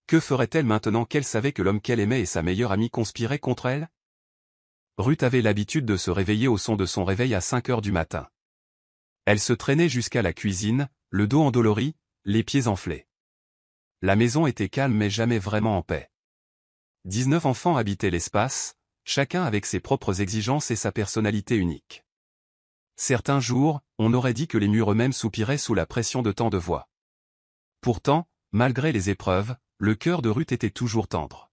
Que ferait-elle maintenant qu'elle savait que l'homme qu'elle aimait et sa meilleure amie conspiraient contre elle? Ruth avait l'habitude de se réveiller au son de son réveil à 5 heures du matin. Elle se traînait jusqu'à la cuisine, le dos endolori, les pieds enflés. La maison était calme mais jamais vraiment en paix. 19 enfants habitaient l'espace, chacun avec ses propres exigences et sa personnalité unique. Certains jours, on aurait dit que les murs eux-mêmes soupiraient sous la pression de tant de voix. Pourtant, malgré les épreuves, le cœur de Ruth était toujours tendre.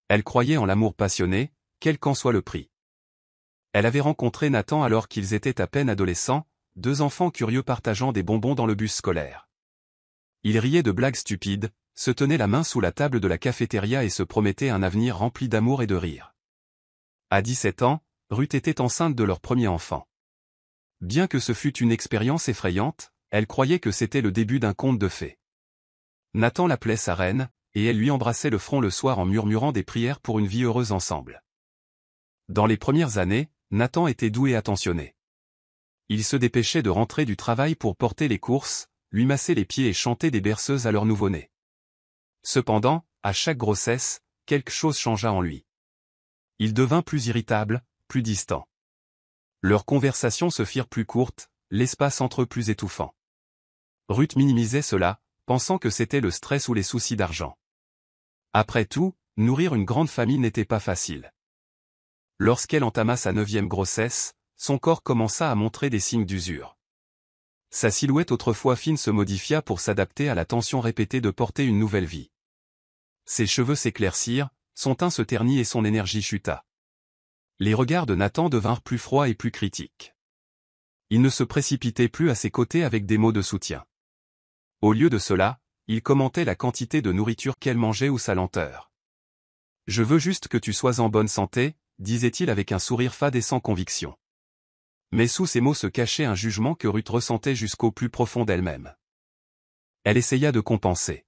Elle croyait en l'amour passionné, quel qu'en soit le prix. Elle avait rencontré Nathan alors qu'ils étaient à peine adolescents, 2 enfants curieux partageant des bonbons dans le bus scolaire. Ils riaient de blagues stupides, se tenaient la main sous la table de la cafétéria et se promettaient un avenir rempli d'amour et de rire. À 17 ans, Ruth était enceinte de leur premier enfant. Bien que ce fût une expérience effrayante, elle croyait que c'était le début d'un conte de fées. Nathan l'appelait sa reine, et elle lui embrassait le front le soir en murmurant des prières pour une vie heureuse ensemble. Dans les premières années, Nathan était doux et attentionné. Il se dépêchait de rentrer du travail pour porter les courses, lui masser les pieds et chanter des berceuses à leur nouveau-né. Cependant, à chaque grossesse, quelque chose changea en lui. Il devint plus irritable, plus distant. Leurs conversations se firent plus courtes, l'espace entre eux plus étouffant. Ruth minimisait cela, pensant que c'était le stress ou les soucis d'argent. Après tout, nourrir une grande famille n'était pas facile. Lorsqu'elle entama sa 9e grossesse, son corps commença à montrer des signes d'usure. Sa silhouette autrefois fine se modifia pour s'adapter à la tension répétée de porter une nouvelle vie. Ses cheveux s'éclaircirent, son teint se ternit et son énergie chuta. Les regards de Nathan devinrent plus froids et plus critiques. Il ne se précipitait plus à ses côtés avec des mots de soutien. Au lieu de cela, il commentait la quantité de nourriture qu'elle mangeait ou sa lenteur. « Je veux juste que tu sois en bonne santé », disait-il avec un sourire fade et sans conviction. Mais sous ces mots se cachait un jugement que Ruth ressentait jusqu'au plus profond d'elle-même. Elle essaya de compenser.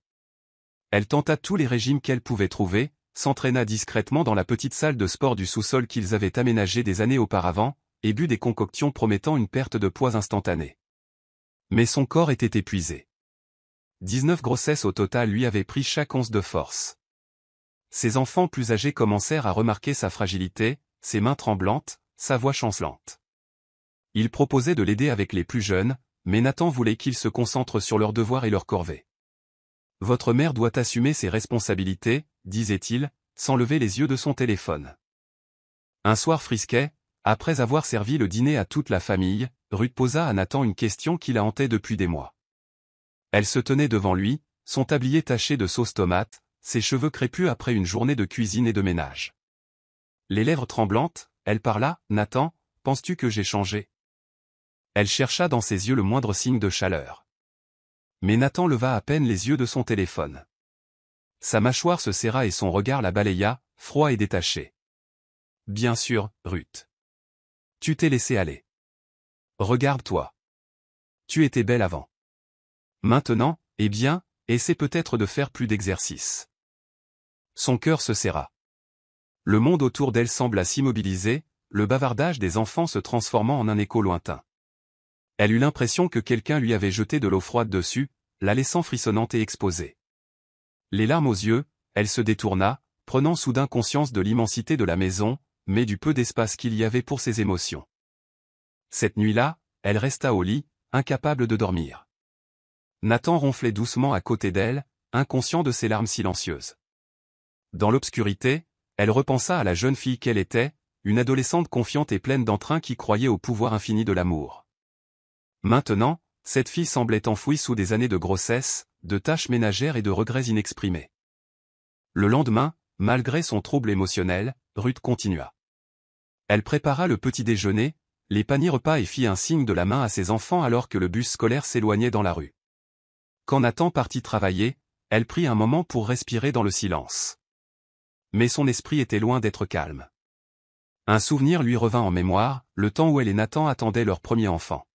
Elle tenta tous les régimes qu'elle pouvait trouver, s'entraîna discrètement dans la petite salle de sport du sous-sol qu'ils avaient aménagée des années auparavant, et but des concoctions promettant une perte de poids instantanée. Mais son corps était épuisé. 19 grossesses au total lui avaient pris chaque once de force. Ses enfants plus âgés commencèrent à remarquer sa fragilité, ses mains tremblantes, sa voix chancelante. Il proposait de l'aider avec les plus jeunes, mais Nathan voulait qu'ils se concentrent sur leurs devoirs et leurs corvées. « Votre mère doit assumer ses responsabilités », disait-il, sans lever les yeux de son téléphone. Un soir frisquet, après avoir servi le dîner à toute la famille, Ruth posa à Nathan une question qui la hantait depuis des mois. Elle se tenait devant lui, son tablier taché de sauce tomate, ses cheveux crépus après une journée de cuisine et de ménage. Les lèvres tremblantes, elle parla. « Nathan, penses-tu que j'ai changé ?» Elle chercha dans ses yeux le moindre signe de chaleur. Mais Nathan leva à peine les yeux de son téléphone. Sa mâchoire se serra et son regard la balaya, froid et détaché. « Bien sûr, Ruth. Tu t'es laissé aller. Regarde-toi. Tu étais belle avant. Maintenant, eh bien, essaie peut-être de faire plus d'exercice. » Son cœur se serra. Le monde autour d'elle sembla s'immobiliser, le bavardage des enfants se transformant en un écho lointain. Elle eut l'impression que quelqu'un lui avait jeté de l'eau froide dessus, la laissant frissonnante et exposée. Les larmes aux yeux, elle se détourna, prenant soudain conscience de l'immensité de la maison, mais du peu d'espace qu'il y avait pour ses émotions. Cette nuit-là, elle resta au lit, incapable de dormir. Nathan ronflait doucement à côté d'elle, inconscient de ses larmes silencieuses. Dans l'obscurité, elle repensa à la jeune fille qu'elle était, une adolescente confiante et pleine d'entrain qui croyait au pouvoir infini de l'amour. Maintenant, cette fille semblait enfouie sous des années de grossesse, de tâches ménagères et de regrets inexprimés. Le lendemain, malgré son trouble émotionnel, Ruth continua. Elle prépara le petit déjeuner, les paniers repas et fit un signe de la main à ses enfants alors que le bus scolaire s'éloignait dans la rue. Quand Nathan partit travailler, elle prit un moment pour respirer dans le silence. Mais son esprit était loin d'être calme. Un souvenir lui revint en mémoire, le temps où elle et Nathan attendaient leur premier enfant.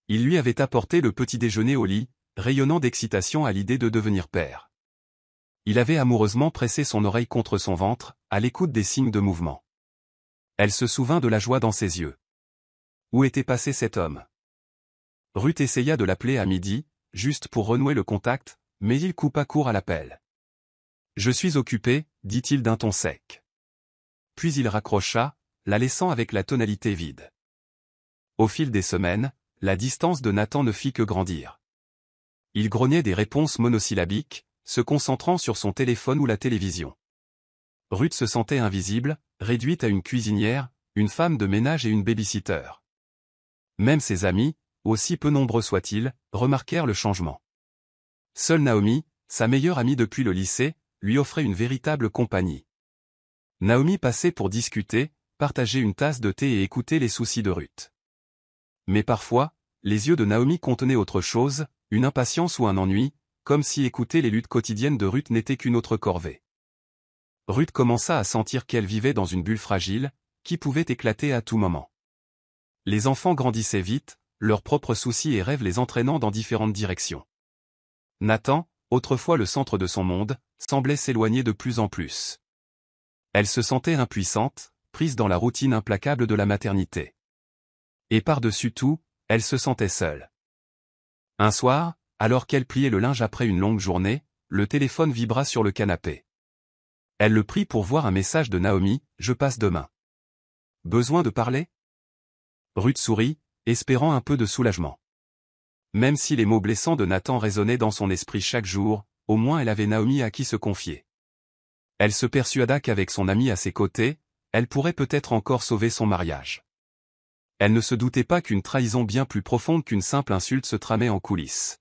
Il lui avait apporté le petit déjeuner au lit, rayonnant d'excitation à l'idée de devenir père. Il avait amoureusement pressé son oreille contre son ventre, à l'écoute des signes de mouvement. Elle se souvint de la joie dans ses yeux. Où était passé cet homme? Ruth essaya de l'appeler à midi, juste pour renouer le contact, mais il coupa court à l'appel. Je suis occupé, dit-il d'un ton sec. Puis il raccrocha, la laissant avec la tonalité vide. Au fil des semaines, la distance de Nathan ne fit que grandir. Il grognait des réponses monosyllabiques, se concentrant sur son téléphone ou la télévision. Ruth se sentait invisible, réduite à une cuisinière, une femme de ménage et une baby-sitter. Même ses amis, aussi peu nombreux soient-ils, remarquèrent le changement. Seule Naomi, sa meilleure amie depuis le lycée, lui offrait une véritable compagnie. Naomi passait pour discuter, partager une tasse de thé et écouter les soucis de Ruth. Mais parfois, les yeux de Naomi contenaient autre chose, une impatience ou un ennui, comme si écouter les luttes quotidiennes de Ruth n'était qu'une autre corvée. Ruth commença à sentir qu'elle vivait dans une bulle fragile, qui pouvait éclater à tout moment. Les enfants grandissaient vite, leurs propres soucis et rêves les entraînant dans différentes directions. Nathan, autrefois le centre de son monde, semblait s'éloigner de plus en plus. Elle se sentait impuissante, prise dans la routine implacable de la maternité. Et par-dessus tout, elle se sentait seule. Un soir, alors qu'elle pliait le linge après une longue journée, le téléphone vibra sur le canapé. Elle le prit pour voir un message de Naomi, « Je passe demain. » Besoin de parler ? Ruth sourit, espérant un peu de soulagement. Même si les mots blessants de Nathan résonnaient dans son esprit chaque jour, au moins elle avait Naomi à qui se confier. Elle se persuada qu'avec son amie à ses côtés, elle pourrait peut-être encore sauver son mariage. Elle ne se doutait pas qu'une trahison bien plus profonde qu'une simple insulte se tramait en coulisses.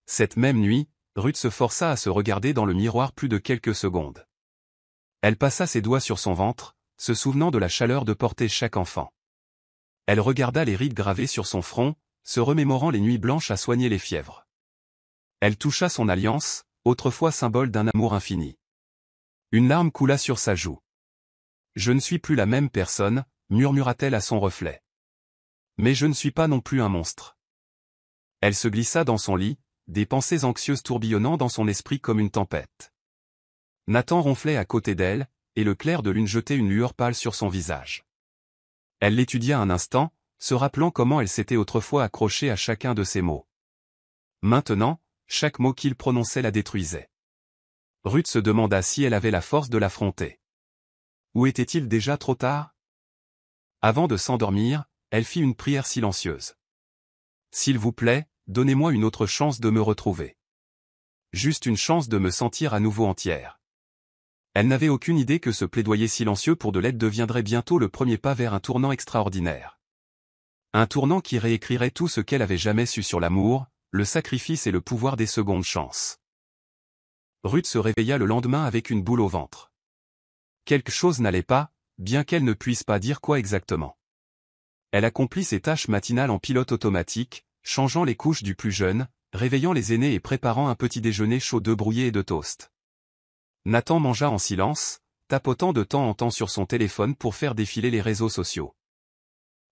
Cette même nuit, Ruth se força à se regarder dans le miroir plus de quelques secondes. Elle passa ses doigts sur son ventre, se souvenant de la chaleur de porter chaque enfant. Elle regarda les rides gravées sur son front, se remémorant les nuits blanches à soigner les fièvres. Elle toucha son alliance, autrefois symbole d'un amour infini. Une larme coula sur sa joue. « Je ne suis plus la même personne », murmura-t-elle à son reflet. « Mais je ne suis pas non plus un monstre. » Elle se glissa dans son lit, des pensées anxieuses tourbillonnant dans son esprit comme une tempête. Nathan ronflait à côté d'elle, et le clair de lune jetait une lueur pâle sur son visage. Elle l'étudia un instant, se rappelant comment elle s'était autrefois accrochée à chacun de ses mots. Maintenant, chaque mot qu'il prononçait la détruisait. Ruth se demanda si elle avait la force de l'affronter. Ou était-il déjà trop tard ? Avant de s'endormir, elle fit une prière silencieuse. « S'il vous plaît, donnez-moi une autre chance de me retrouver. Juste une chance de me sentir à nouveau entière. » Elle n'avait aucune idée que ce plaidoyer silencieux pour de l'aide deviendrait bientôt le premier pas vers un tournant extraordinaire. Un tournant qui réécrirait tout ce qu'elle avait jamais su sur l'amour, le sacrifice et le pouvoir des secondes chances. Ruth se réveilla le lendemain avec une boule au ventre. Quelque chose n'allait pas, bien qu'elle ne puisse pas dire quoi exactement. Elle accomplit ses tâches matinales en pilote automatique, changeant les couches du plus jeune, réveillant les aînés et préparant un petit déjeuner chaud d'œufs brouillés et de toast. Nathan mangea en silence, tapotant de temps en temps sur son téléphone pour faire défiler les réseaux sociaux.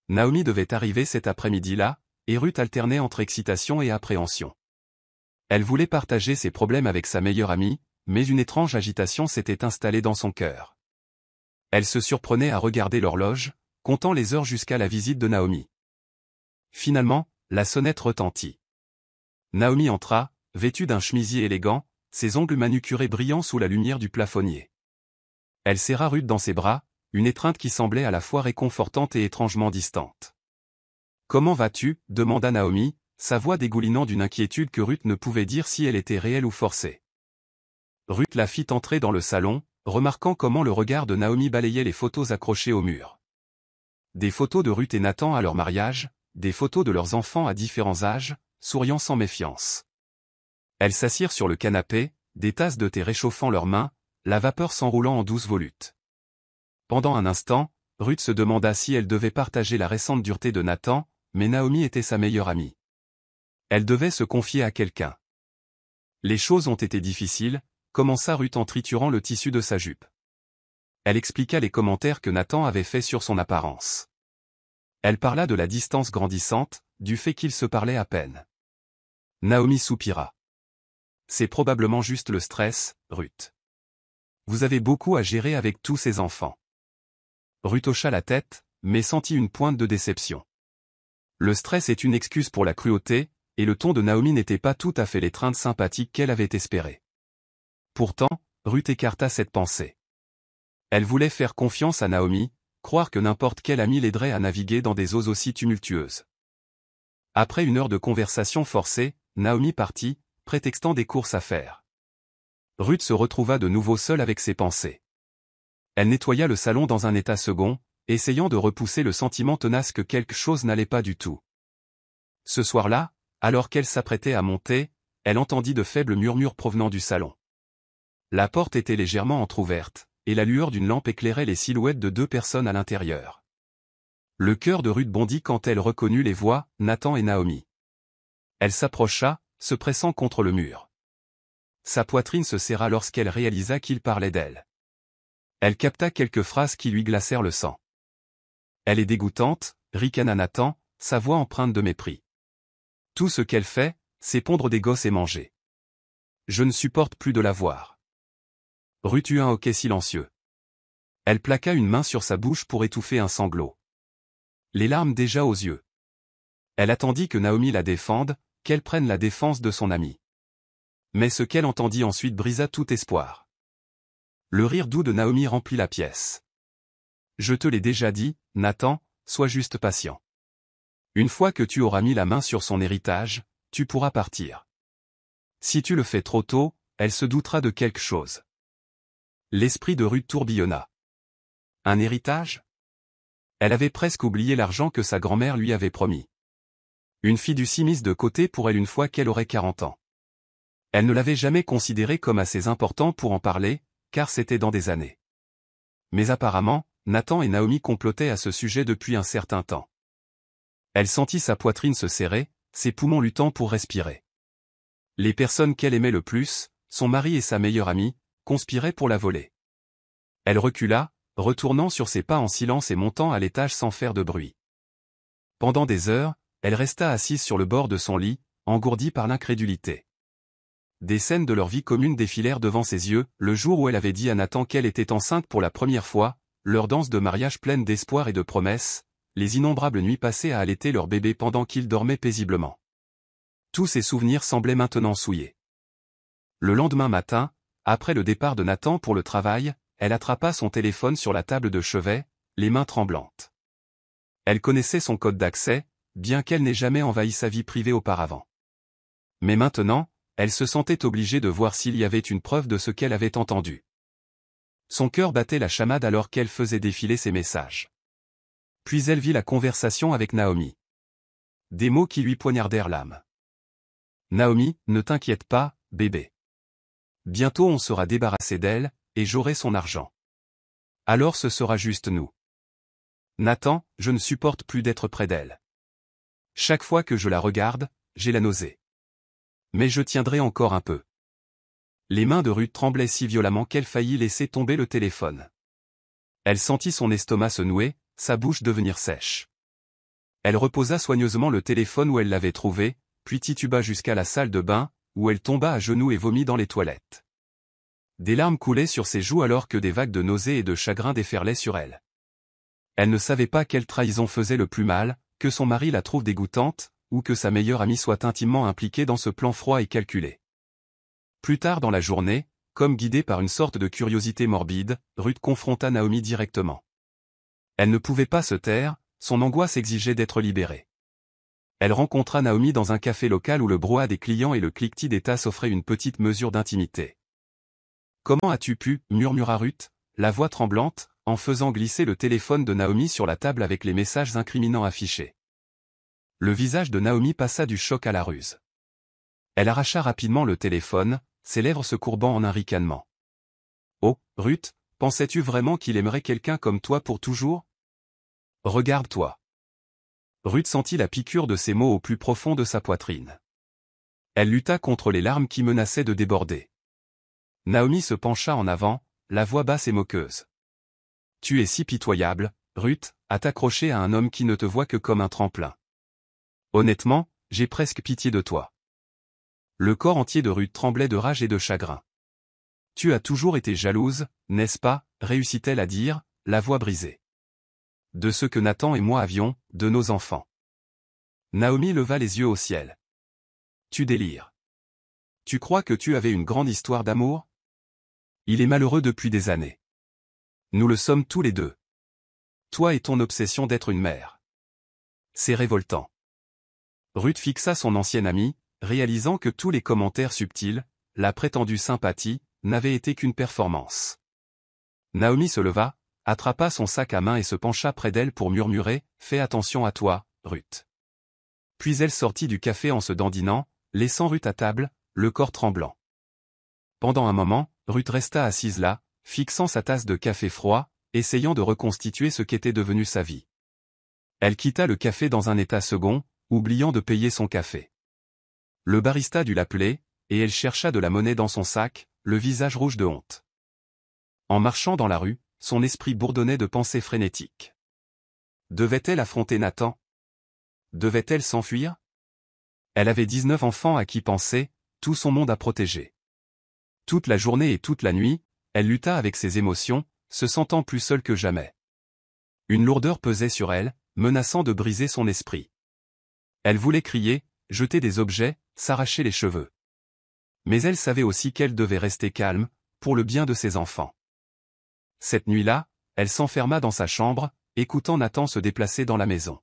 Naomi devait arriver cet après-midi-là, et Ruth alternait entre excitation et appréhension. Elle voulait partager ses problèmes avec sa meilleure amie, mais une étrange agitation s'était installée dans son cœur. Elle se surprenait à regarder l'horloge, comptant les heures jusqu'à la visite de Naomi. Finalement, la sonnette retentit. Naomi entra, vêtue d'un chemisier élégant, ses ongles manucurés brillant sous la lumière du plafonnier. Elle serra Ruth dans ses bras, une étreinte qui semblait à la fois réconfortante et étrangement distante. « Comment vas-tu » demanda Naomi, sa voix dégoulinant d'une inquiétude que Ruth ne pouvait dire si elle était réelle ou forcée. Ruth la fit entrer dans le salon, remarquant comment le regard de Naomi balayait les photos accrochées au mur. Des photos de Ruth et Nathan à leur mariage, des photos de leurs enfants à différents âges, souriant sans méfiance. Elles s'assirent sur le canapé, des tasses de thé réchauffant leurs mains, la vapeur s'enroulant en douces volutes. Pendant un instant, Ruth se demanda si elle devait partager la récente dureté de Nathan, mais Naomi était sa meilleure amie. Elle devait se confier à quelqu'un. Les choses ont été difficiles, commença Ruth en triturant le tissu de sa jupe. Elle expliqua les commentaires que Nathan avait faits sur son apparence. Elle parla de la distance grandissante, du fait qu'ils se parlaient à peine. Naomi soupira. C'est probablement juste le stress, Ruth. Vous avez beaucoup à gérer avec tous ces enfants. Ruth hocha la tête, mais sentit une pointe de déception. Le stress est une excuse pour la cruauté, et le ton de Naomi n'était pas tout à fait l'étreinte sympathique qu'elle avait espérée. Pourtant, Ruth écarta cette pensée. Elle voulait faire confiance à Naomi, croire que n'importe quel ami l'aiderait à naviguer dans des eaux aussi tumultueuses. Après une heure de conversation forcée, Naomi partit, prétextant des courses à faire. Ruth se retrouva de nouveau seule avec ses pensées. Elle nettoya le salon dans un état second, essayant de repousser le sentiment tenace que quelque chose n'allait pas du tout. Ce soir-là, alors qu'elle s'apprêtait à monter, elle entendit de faibles murmures provenant du salon. La porte était légèrement entr'ouverte, et la lueur d'une lampe éclairait les silhouettes de 2 personnes à l'intérieur. Le cœur de Ruth bondit quand elle reconnut les voix, Nathan et Naomi. Elle s'approcha, se pressant contre le mur. Sa poitrine se serra lorsqu'elle réalisa qu'il parlait d'elle. Elle capta quelques phrases qui lui glacèrent le sang. Elle est dégoûtante, ricana Nathan, sa voix empreinte de mépris. Tout ce qu'elle fait, c'est pondre des gosses et manger. Je ne supporte plus de la voir. Ruth eut un hoquet silencieux. Elle plaqua une main sur sa bouche pour étouffer un sanglot. Les larmes déjà aux yeux. Elle attendit que Naomi la défende, qu'elle prenne la défense de son amie. Mais ce qu'elle entendit ensuite brisa tout espoir. Le rire doux de Naomi remplit la pièce. Je te l'ai déjà dit, Nathan, sois juste patient. Une fois que tu auras mis la main sur son héritage, tu pourras partir. Si tu le fais trop tôt, elle se doutera de quelque chose. L'esprit de Ruth tourbillonna. Un héritage? Elle avait presque oublié l'argent que sa grand-mère lui avait promis. Une fiducie mise de côté pour elle une fois qu'elle aurait 40 ans. Elle ne l'avait jamais considéré comme assez important pour en parler, car c'était dans des années. Mais apparemment, Nathan et Naomi complotaient à ce sujet depuis un certain temps. Elle sentit sa poitrine se serrer, ses poumons luttant pour respirer. Les personnes qu'elle aimait le plus, son mari et sa meilleure amie, conspiraient pour la voler. Elle recula, retournant sur ses pas en silence et montant à l'étage sans faire de bruit. Pendant des heures, elle resta assise sur le bord de son lit, engourdie par l'incrédulité. Des scènes de leur vie commune défilèrent devant ses yeux, le jour où elle avait dit à Nathan qu'elle était enceinte pour la première fois, leur danse de mariage pleine d'espoir et de promesses, les innombrables nuits passées à allaiter leur bébé pendant qu'il dormait paisiblement. Tous ces souvenirs semblaient maintenant souillés. Le lendemain matin, après le départ de Nathan pour le travail, elle attrapa son téléphone sur la table de chevet, les mains tremblantes. Elle connaissait son code d'accès, bien qu'elle n'ait jamais envahi sa vie privée auparavant. Mais maintenant, elle se sentait obligée de voir s'il y avait une preuve de ce qu'elle avait entendu. Son cœur battait la chamade alors qu'elle faisait défiler ses messages. Puis elle vit la conversation avec Naomi. Des mots qui lui poignardèrent l'âme. Naomi, ne t'inquiète pas, bébé. Bientôt on sera débarrassé d'elle, et j'aurai son argent. Alors ce sera juste nous. Nathan, je ne supporte plus d'être près d'elle. Chaque fois que je la regarde, j'ai la nausée. Mais je tiendrai encore un peu. Les mains de Ruth tremblaient si violemment qu'elle faillit laisser tomber le téléphone. Elle sentit son estomac se nouer, sa bouche devenir sèche. Elle reposa soigneusement le téléphone où elle l'avait trouvé, puis tituba jusqu'à la salle de bain, où elle tomba à genoux et vomit dans les toilettes. Des larmes coulaient sur ses joues alors que des vagues de nausée et de chagrin déferlaient sur elle. Elle ne savait pas quelle trahison faisait le plus mal, que son mari la trouve dégoûtante, ou que sa meilleure amie soit intimement impliquée dans ce plan froid et calculé. Plus tard dans la journée, comme guidée par une sorte de curiosité morbide, Ruth confronta Naomi directement. Elle ne pouvait pas se taire, son angoisse exigeait d'être libérée. Elle rencontra Naomi dans un café local où le brouhaha des clients et le cliquetis des tasses offraient une petite mesure d'intimité. « Comment as-tu pu » murmura Ruth, la voix tremblante, en faisant glisser le téléphone de Naomi sur la table avec les messages incriminants affichés. Le visage de Naomi passa du choc à la ruse. Elle arracha rapidement le téléphone, ses lèvres se courbant en un ricanement. « Oh, Ruth, pensais-tu vraiment qu'il aimerait quelqu'un comme toi pour toujours ? Regarde-toi. » Ruth sentit la piqûre de ces mots au plus profond de sa poitrine. Elle lutta contre les larmes qui menaçaient de déborder. Naomi se pencha en avant, la voix basse et moqueuse. « Tu es si pitoyable, Ruth, à t'accrocher à un homme qui ne te voit que comme un tremplin. Honnêtement, j'ai presque pitié de toi. » Le corps entier de Ruth tremblait de rage et de chagrin. « Tu as toujours été jalouse, n'est-ce pas ?» réussit-elle à dire, la voix brisée. « De ce que Nathan et moi avions, de nos enfants. » Naomi leva les yeux au ciel. « Tu délires. Tu crois que tu avais une grande histoire d'amour ? Il est malheureux depuis des années. Nous le sommes tous les deux. Toi et ton obsession d'être une mère. C'est révoltant. Ruth fixa son ancienne amie, réalisant que tous les commentaires subtils, la prétendue sympathie, n'avaient été qu'une performance. Naomi se leva, attrapa son sac à main et se pencha près d'elle pour murmurer « Fais attention à toi, Ruth ». Puis elle sortit du café en se dandinant, laissant Ruth à table, le corps tremblant. Pendant un moment, Ruth resta assise là, fixant sa tasse de café froid, essayant de reconstituer ce qu'était devenu sa vie. Elle quitta le café dans un état second, oubliant de payer son café. Le barista dut l'appeler, et elle chercha de la monnaie dans son sac, le visage rouge de honte. En marchant dans la rue, son esprit bourdonnait de pensées frénétiques. Devait-elle affronter Nathan? Devait-elle s'enfuir? Elle avait 19 enfants à qui penser, tout son monde à protéger. Toute la journée et toute la nuit, elle lutta avec ses émotions, se sentant plus seule que jamais. Une lourdeur pesait sur elle, menaçant de briser son esprit. Elle voulait crier, jeter des objets, s'arracher les cheveux. Mais elle savait aussi qu'elle devait rester calme, pour le bien de ses enfants. Cette nuit-là, elle s'enferma dans sa chambre, écoutant Nathan se déplacer dans la maison.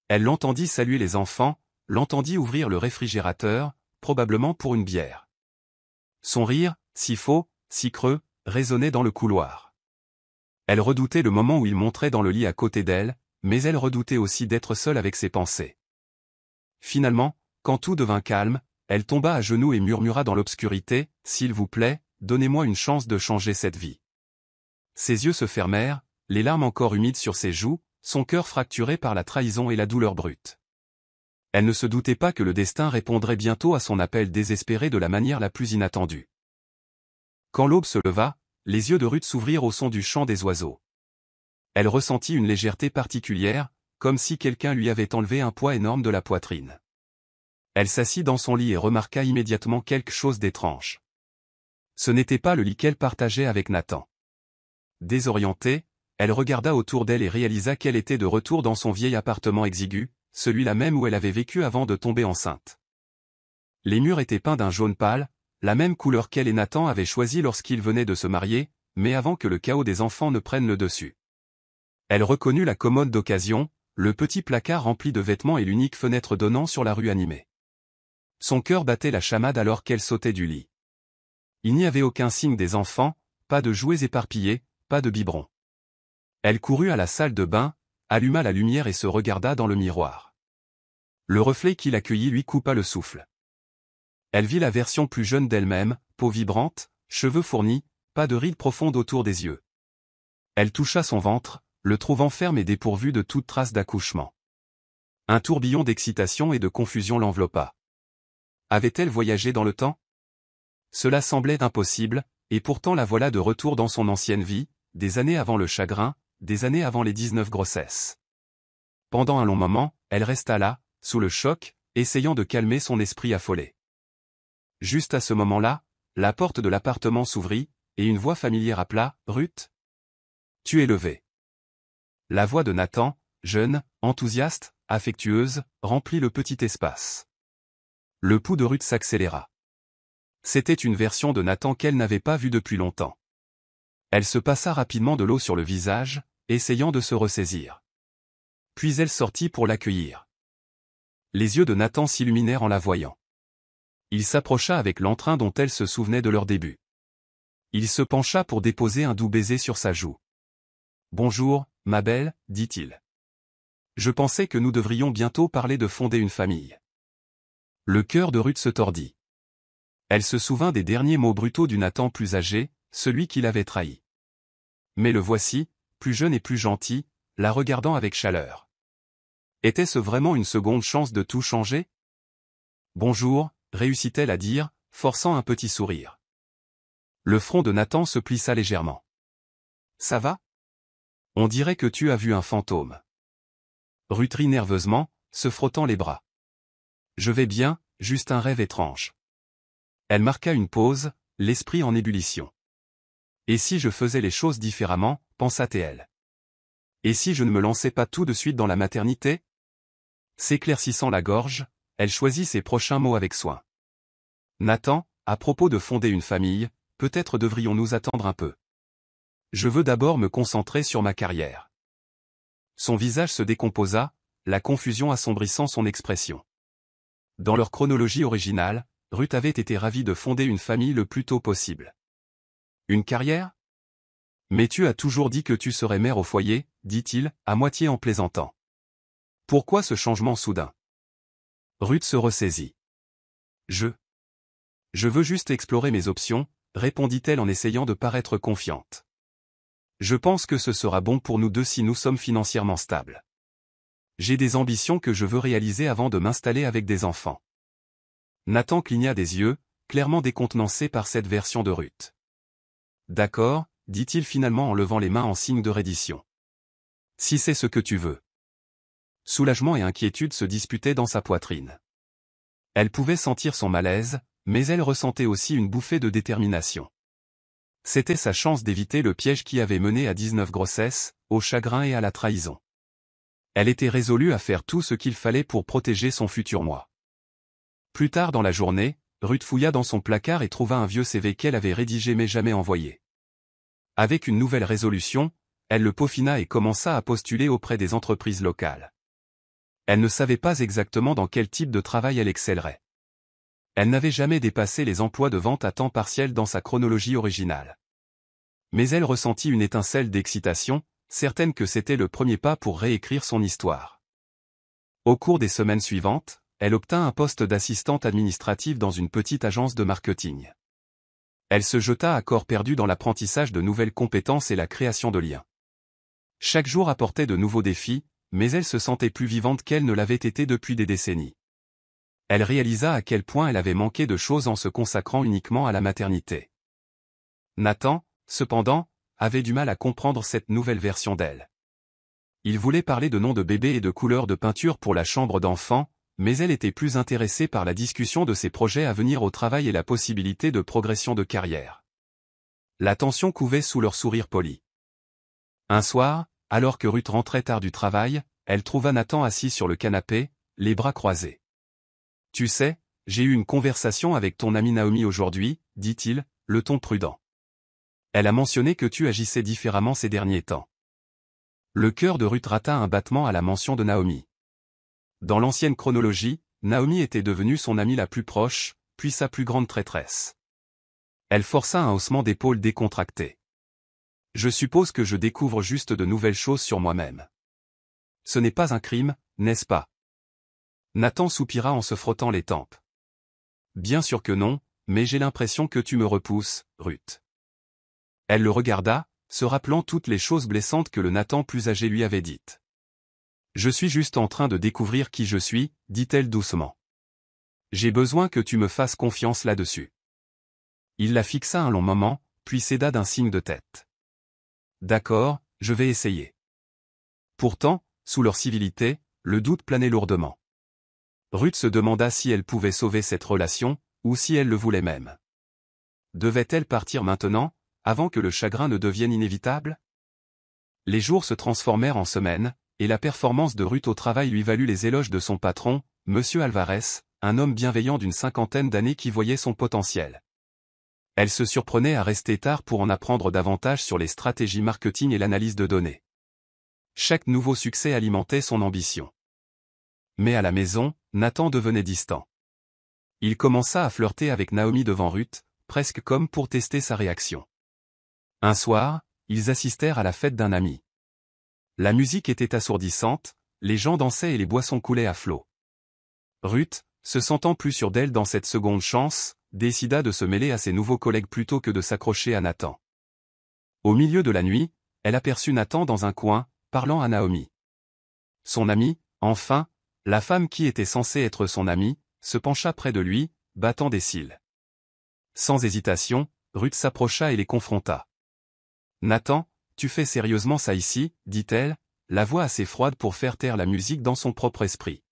Elle l'entendit saluer les enfants, l'entendit ouvrir le réfrigérateur, probablement pour une bière. Son rire, si faux, si creux, résonnait dans le couloir. Elle redoutait le moment où il monterait dans le lit à côté d'elle, mais elle redoutait aussi d'être seule avec ses pensées. Finalement, quand tout devint calme, elle tomba à genoux et murmura dans l'obscurité, « S'il vous plaît, donnez-moi une chance de changer cette vie. » Ses yeux se fermèrent, les larmes encore humides sur ses joues, son cœur fracturé par la trahison et la douleur brute. Elle ne se doutait pas que le destin répondrait bientôt à son appel désespéré de la manière la plus inattendue. Quand l'aube se leva, les yeux de Ruth s'ouvrirent au son du chant des oiseaux. Elle ressentit une légèreté particulière, comme si quelqu'un lui avait enlevé un poids énorme de la poitrine. Elle s'assit dans son lit et remarqua immédiatement quelque chose d'étrange. Ce n'était pas le lit qu'elle partageait avec Nathan. Désorientée, elle regarda autour d'elle et réalisa qu'elle était de retour dans son vieil appartement exigu, celui-là même où elle avait vécu avant de tomber enceinte. Les murs étaient peints d'un jaune pâle, la même couleur qu'elle et Nathan avaient choisi lorsqu'ils venaient de se marier, mais avant que le chaos des enfants ne prenne le dessus. Elle reconnut la commode d'occasion, le petit placard rempli de vêtements et l'unique fenêtre donnant sur la rue animée. Son cœur battait la chamade alors qu'elle sautait du lit. Il n'y avait aucun signe des enfants, pas de jouets éparpillés, pas de biberon. Elle courut à la salle de bain, alluma la lumière et se regarda dans le miroir. Le reflet qui l'accueillit lui coupa le souffle. Elle vit la version plus jeune d'elle-même, peau vibrante, cheveux fournis, pas de rides profondes autour des yeux. Elle toucha son ventre, le trouvant ferme et dépourvu de toute trace d'accouchement. Un tourbillon d'excitation et de confusion l'enveloppa. Avait-elle voyagé dans le temps? Cela semblait impossible, et pourtant la voilà de retour dans son ancienne vie, des années avant le chagrin, des années avant les 19 grossesses. Pendant un long moment, elle resta là, sous le choc, essayant de calmer son esprit affolé. Juste à ce moment-là, la porte de l'appartement s'ouvrit, et une voix familière appela « Ruth ?» Tu es levée. La voix de Nathan, jeune, enthousiaste, affectueuse, remplit le petit espace. Le pouls de Ruth s'accéléra. C'était une version de Nathan qu'elle n'avait pas vue depuis longtemps. Elle se passa rapidement de l'eau sur le visage, essayant de se ressaisir. Puis elle sortit pour l'accueillir. Les yeux de Nathan s'illuminèrent en la voyant. Il s'approcha avec l'entrain dont elle se souvenait de leur début. Il se pencha pour déposer un doux baiser sur sa joue. « Bonjour, ma belle, dit-il. Je pensais que nous devrions bientôt parler de fonder une famille. » Le cœur de Ruth se tordit. Elle se souvint des derniers mots brutaux du Nathan plus âgé, celui qui l'avait trahi. Mais le voici, plus jeune et plus gentil, la regardant avec chaleur. Était-ce vraiment une seconde chance de tout changer? Bonjour, réussit-elle à dire, forçant un petit sourire. Le front de Nathan se plissa légèrement. Ça va? On dirait que tu as vu un fantôme. Ruth rit nerveusement, se frottant les bras. Je vais bien, juste un rêve étrange. Elle marqua une pause, l'esprit en ébullition. Et si je faisais les choses différemment, pensa-t-elle. Et si je ne me lançais pas tout de suite dans la maternité? S'éclaircissant la gorge, elle choisit ses prochains mots avec soin. Nathan, à propos de fonder une famille, peut-être devrions-nous attendre un peu. Je veux d'abord me concentrer sur ma carrière. Son visage se décomposa, la confusion assombrissant son expression. Dans leur chronologie originale, Ruth avait été ravie de fonder une famille le plus tôt possible. Une carrière? Mais tu as toujours dit que tu serais mère au foyer, dit-il, à moitié en plaisantant. Pourquoi ce changement soudain? Ruth se ressaisit. Je veux juste explorer mes options, répondit-elle en essayant de paraître confiante. Je pense que ce sera bon pour nous deux si nous sommes financièrement stables. J'ai des ambitions que je veux réaliser avant de m'installer avec des enfants. Nathan cligna des yeux, clairement décontenancé par cette version de Ruth. D'accord, dit-il finalement en levant les mains en signe de reddition. Si c'est ce que tu veux. Soulagement et inquiétude se disputaient dans sa poitrine. Elle pouvait sentir son malaise, mais elle ressentait aussi une bouffée de détermination. C'était sa chance d'éviter le piège qui avait mené à 19 grossesses, au chagrin et à la trahison. Elle était résolue à faire tout ce qu'il fallait pour protéger son futur moi. Plus tard dans la journée, Ruth fouilla dans son placard et trouva un vieux CV qu'elle avait rédigé mais jamais envoyé. Avec une nouvelle résolution, elle le peaufina et commença à postuler auprès des entreprises locales. Elle ne savait pas exactement dans quel type de travail elle excellerait. Elle n'avait jamais dépassé les emplois de vente à temps partiel dans sa chronologie originale. Mais elle ressentit une étincelle d'excitation, certaine que c'était le premier pas pour réécrire son histoire. Au cours des semaines suivantes, elle obtint un poste d'assistante administrative dans une petite agence de marketing. Elle se jeta à corps perdu dans l'apprentissage de nouvelles compétences et la création de liens. Chaque jour apportait de nouveaux défis, mais elle se sentait plus vivante qu'elle ne l'avait été depuis des décennies. Elle réalisa à quel point elle avait manqué de choses en se consacrant uniquement à la maternité. Nathan, cependant, avait du mal à comprendre cette nouvelle version d'elle. Il voulait parler de noms de bébés et de couleurs de peinture pour la chambre d'enfant, mais elle était plus intéressée par la discussion de ses projets à venir au travail et la possibilité de progression de carrière. La tension couvait sous leur sourire poli. Un soir, alors que Ruth rentrait tard du travail, elle trouva Nathan assis sur le canapé, les bras croisés. « Tu sais, j'ai eu une conversation avec ton amie Naomi aujourd'hui, dit-il, le ton prudent. Elle a mentionné que tu agissais différemment ces derniers temps. » Le cœur de Ruth rata un battement à la mention de Naomi. Dans l'ancienne chronologie, Naomi était devenue son amie la plus proche, puis sa plus grande traîtresse. Elle força un haussement d'épaules décontracté. « Je suppose que je découvre juste de nouvelles choses sur moi-même. Ce n'est pas un crime, n'est-ce pas? » Nathan soupira en se frottant les tempes. « Bien sûr que non, mais j'ai l'impression que tu me repousses, Ruth. » Elle le regarda, se rappelant toutes les choses blessantes que le Nathan plus âgé lui avait dites. « Je suis juste en train de découvrir qui je suis, dit-elle doucement. J'ai besoin que tu me fasses confiance là-dessus. » Il la fixa un long moment, puis céda d'un signe de tête. « D'accord, je vais essayer. » Pourtant, sous leur civilité, le doute planait lourdement. Ruth se demanda si elle pouvait sauver cette relation, ou si elle le voulait même. Devait-elle partir maintenant, avant que le chagrin ne devienne inévitable? Les jours se transformèrent en semaines, et la performance de Ruth au travail lui valut les éloges de son patron, M. Alvarez, un homme bienveillant d'une 50aine d'années qui voyait son potentiel. Elle se surprenait à rester tard pour en apprendre davantage sur les stratégies marketing et l'analyse de données. Chaque nouveau succès alimentait son ambition. Mais à la maison, Nathan devenait distant. Il commença à flirter avec Naomi devant Ruth, presque comme pour tester sa réaction. Un soir, ils assistèrent à la fête d'un ami. La musique était assourdissante, les gens dansaient et les boissons coulaient à flot. Ruth, se sentant plus sûre d'elle dans cette seconde chance, décida de se mêler à ses nouveaux collègues plutôt que de s'accrocher à Nathan. Au milieu de la nuit, elle aperçut Nathan dans un coin, parlant à Naomi. Son ami, enfin, la femme qui était censée être son amie, se pencha près de lui, battant des cils. Sans hésitation, Ruth s'approcha et les confronta. « Nathan, tu fais sérieusement ça ici ?» dit-elle, la voix assez froide pour faire taire la musique dans son propre esprit.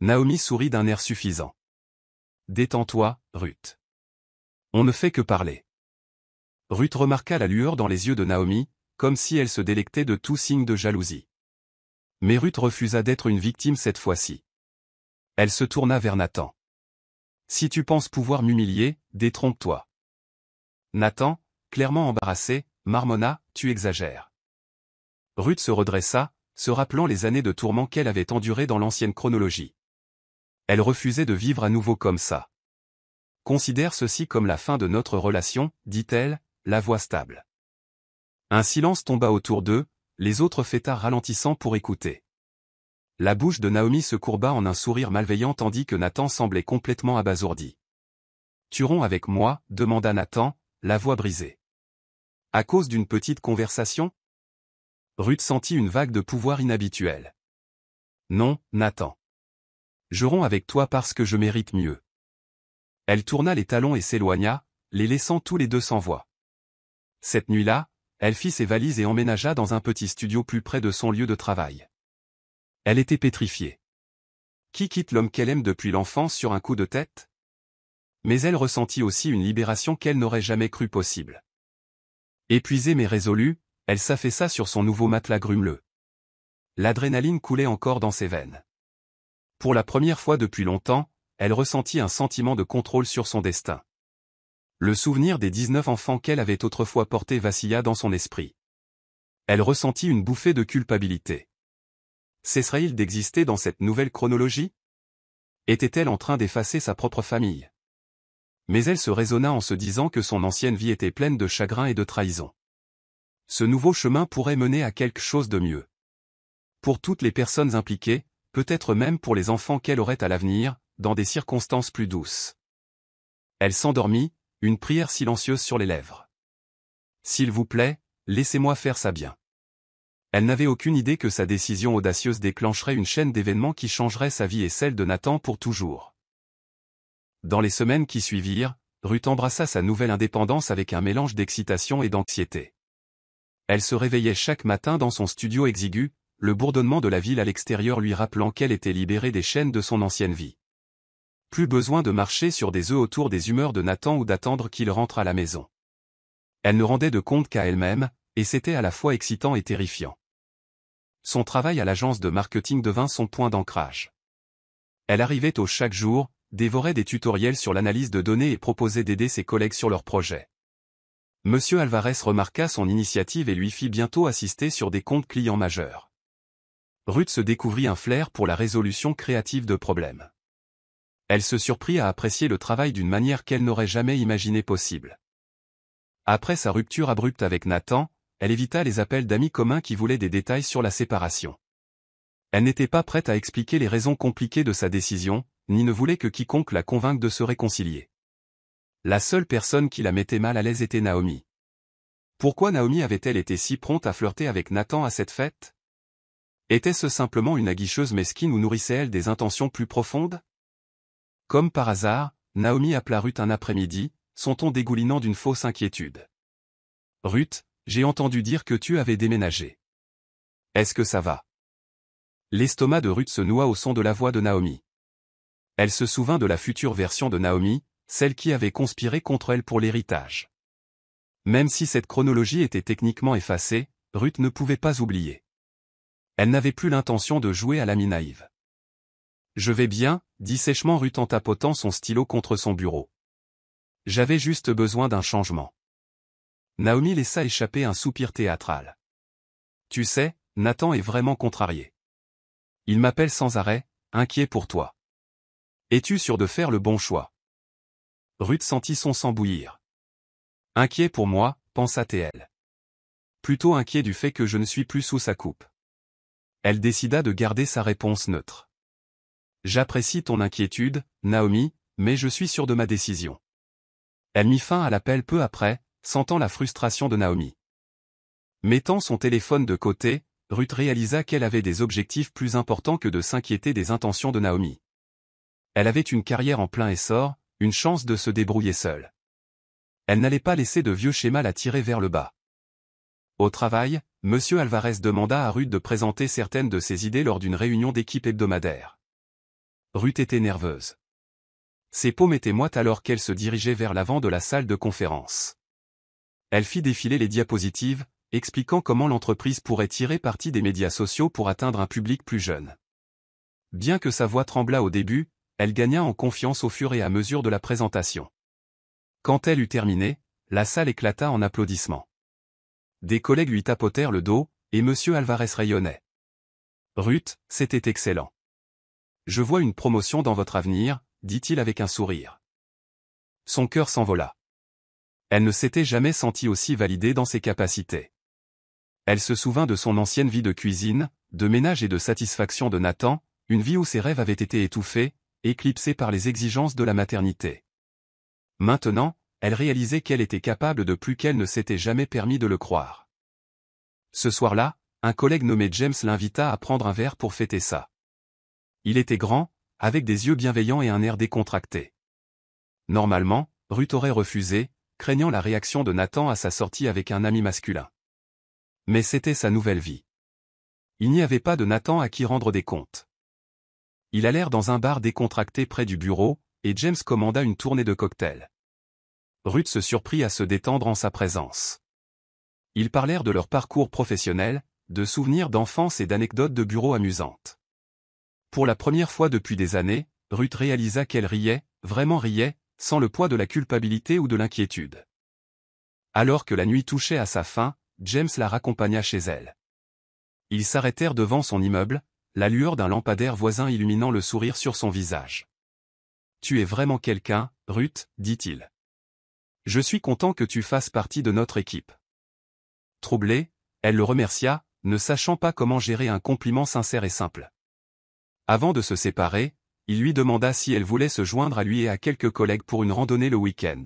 Naomi sourit d'un air suffisant. « Détends-toi, Ruth. On ne fait que parler. » Ruth remarqua la lueur dans les yeux de Naomi, comme si elle se délectait de tout signe de jalousie. Mais Ruth refusa d'être une victime cette fois-ci. Elle se tourna vers Nathan. « Si tu penses pouvoir m'humilier, détrompe-toi. Nathan, clairement embarrassé, marmonna, tu exagères. Ruth se redressa, se rappelant les années de tourments qu'elle avait endurées dans l'ancienne chronologie. Elle refusait de vivre à nouveau comme ça. Considère ceci comme la fin de notre relation, dit-elle, la voix stable. Un silence tomba autour d'eux, les autres fêtards ralentissant pour écouter. La bouche de Naomi se courba en un sourire malveillant tandis que Nathan semblait complètement abasourdi. « Tu romps avec moi ?» demanda Nathan, la voix brisée. « À cause d'une petite conversation ?» Ruth sentit une vague de pouvoir inhabituel. « Non, Nathan. Je romps avec toi parce que je mérite mieux. » Elle tourna les talons et s'éloigna, les laissant tous les deux sans voix. Cette nuit-là, elle fit ses valises et emménagea dans un petit studio plus près de son lieu de travail. Elle était pétrifiée. Qui quitte l'homme qu'elle aime depuis l'enfance sur un coup de tête? Mais elle ressentit aussi une libération qu'elle n'aurait jamais cru possible. Épuisée mais résolue, elle s'affaissa sur son nouveau matelas grumeleux. L'adrénaline coulait encore dans ses veines. Pour la première fois depuis longtemps, elle ressentit un sentiment de contrôle sur son destin. Le souvenir des 19 enfants qu'elle avait autrefois portés vacilla dans son esprit. Elle ressentit une bouffée de culpabilité. Cesserait-il d'exister dans cette nouvelle chronologie? Était-elle en train d'effacer sa propre famille? Mais elle se raisonna en se disant que son ancienne vie était pleine de chagrin et de trahison. Ce nouveau chemin pourrait mener à quelque chose de mieux. Pour toutes les personnes impliquées, peut-être même pour les enfants qu'elle aurait à l'avenir, dans des circonstances plus douces. Elle s'endormit, une prière silencieuse sur les lèvres. « S'il vous plaît, laissez-moi faire ça bien. » Elle n'avait aucune idée que sa décision audacieuse déclencherait une chaîne d'événements qui changerait sa vie et celle de Nathan pour toujours. Dans les semaines qui suivirent, Ruth embrassa sa nouvelle indépendance avec un mélange d'excitation et d'anxiété. Elle se réveillait chaque matin dans son studio exigu, le bourdonnement de la ville à l'extérieur lui rappelant qu'elle était libérée des chaînes de son ancienne vie. Plus besoin de marcher sur des œufs autour des humeurs de Nathan ou d'attendre qu'il rentre à la maison. Elle ne rendait de compte qu'à elle-même, et c'était à la fois excitant et terrifiant. Son travail à l'agence de marketing devint son point d'ancrage. Elle arrivait chaque jour, dévorait des tutoriels sur l'analyse de données et proposait d'aider ses collègues sur leurs projets. Monsieur Alvarez remarqua son initiative et lui fit bientôt assister sur des comptes clients majeurs. Ruth se découvrit un flair pour la résolution créative de problèmes. Elle se surprit à apprécier le travail d'une manière qu'elle n'aurait jamais imaginé possible. Après sa rupture abrupte avec Nathan, elle évita les appels d'amis communs qui voulaient des détails sur la séparation. Elle n'était pas prête à expliquer les raisons compliquées de sa décision, ni ne voulait que quiconque la convainque de se réconcilier. La seule personne qui la mettait mal à l'aise était Naomi. Pourquoi Naomi avait-elle été si prompte à flirter avec Nathan à cette fête? Était-ce simplement une aguicheuse mesquine ou nourrissait-elle des intentions plus profondes? Comme par hasard, Naomi appela Ruth un après-midi, son ton dégoulinant d'une fausse inquiétude. « Ruth, j'ai entendu dire que tu avais déménagé. Est-ce que ça va ?» L'estomac de Ruth se noua au son de la voix de Naomi. Elle se souvint de la future version de Naomi, celle qui avait conspiré contre elle pour l'héritage. Même si cette chronologie était techniquement effacée, Ruth ne pouvait pas oublier. Elle n'avait plus l'intention de jouer à l'amie naïve. « Je vais bien », dit sèchement Ruth en tapotant son stylo contre son bureau. « J'avais juste besoin d'un changement. » Naomi laissa échapper un soupir théâtral. « Tu sais, Nathan est vraiment contrarié. Il m'appelle sans arrêt, inquiet pour toi. Es-tu sûr de faire le bon choix ?» Ruth sentit son sang bouillir. « Inquiet pour moi, pensa-t-elle. Plutôt inquiet du fait que je ne suis plus sous sa coupe. » Elle décida de garder sa réponse neutre. « J'apprécie ton inquiétude, Naomi, mais je suis sûr de ma décision. » Elle mit fin à l'appel peu après, sentant la frustration de Naomi. Mettant son téléphone de côté, Ruth réalisa qu'elle avait des objectifs plus importants que de s'inquiéter des intentions de Naomi. Elle avait une carrière en plein essor, une chance de se débrouiller seule. Elle n'allait pas laisser de vieux schémas la tirer vers le bas. Au travail, Monsieur Alvarez demanda à Ruth de présenter certaines de ses idées lors d'une réunion d'équipe hebdomadaire. Ruth était nerveuse. Ses paumes étaient moites alors qu'elle se dirigeait vers l'avant de la salle de conférence. Elle fit défiler les diapositives, expliquant comment l'entreprise pourrait tirer parti des médias sociaux pour atteindre un public plus jeune. Bien que sa voix tremblât au début, elle gagna en confiance au fur et à mesure de la présentation. Quand elle eut terminé, la salle éclata en applaudissements. Des collègues lui tapotèrent le dos, et M. Alvarez rayonnait. « Ruth, c'était excellent. Je vois une promotion dans votre avenir, dit-il avec un sourire. » Son cœur s'envola. Elle ne s'était jamais sentie aussi validée dans ses capacités. Elle se souvint de son ancienne vie de cuisine, de ménage et de satisfaction de Nathan, une vie où ses rêves avaient été étouffés, éclipsés par les exigences de la maternité. Maintenant, elle réalisait qu'elle était capable de plus qu'elle ne s'était jamais permis de le croire. Ce soir-là, un collègue nommé James l'invita à prendre un verre pour fêter ça. Il était grand, avec des yeux bienveillants et un air décontracté. Normalement, Ruth aurait refusé, craignant la réaction de Nathan à sa sortie avec un ami masculin. Mais c'était sa nouvelle vie. Il n'y avait pas de Nathan à qui rendre des comptes. Ils allèrent dans un bar décontracté près du bureau, et James commanda une tournée de cocktails. Ruth se surprit à se détendre en sa présence. Ils parlèrent de leur parcours professionnel, de souvenirs d'enfance et d'anecdotes de bureau amusantes. Pour la première fois depuis des années, Ruth réalisa qu'elle riait, vraiment riait, sans le poids de la culpabilité ou de l'inquiétude. Alors que la nuit touchait à sa fin, James la raccompagna chez elle. Ils s'arrêtèrent devant son immeuble, la lueur d'un lampadaire voisin illuminant le sourire sur son visage. « Tu es vraiment quelqu'un, Ruth, dit-il. Je suis content que tu fasses partie de notre équipe. » Troublée, elle le remercia, ne sachant pas comment gérer un compliment sincère et simple. Avant de se séparer, il lui demanda si elle voulait se joindre à lui et à quelques collègues pour une randonnée le week-end.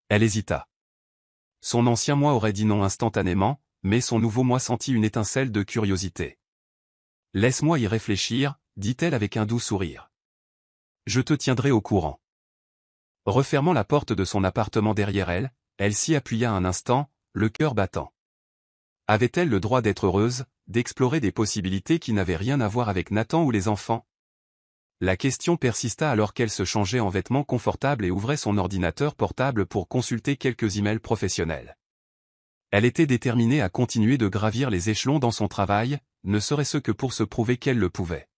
Elle hésita. Son ancien moi aurait dit non instantanément, mais son nouveau moi sentit une étincelle de curiosité. « Laisse-moi y réfléchir, dit-elle avec un doux sourire. Je te tiendrai au courant. » Refermant la porte de son appartement derrière elle, elle s'y appuya un instant, le cœur battant. Avait-elle le droit d'être heureuse, d'explorer des possibilités qui n'avaient rien à voir avec Nathan ou les enfants? La question persista alors qu'elle se changeait en vêtements confortables et ouvrait son ordinateur portable pour consulter quelques emails professionnels. Elle était déterminée à continuer de gravir les échelons dans son travail, ne serait-ce que pour se prouver qu'elle le pouvait.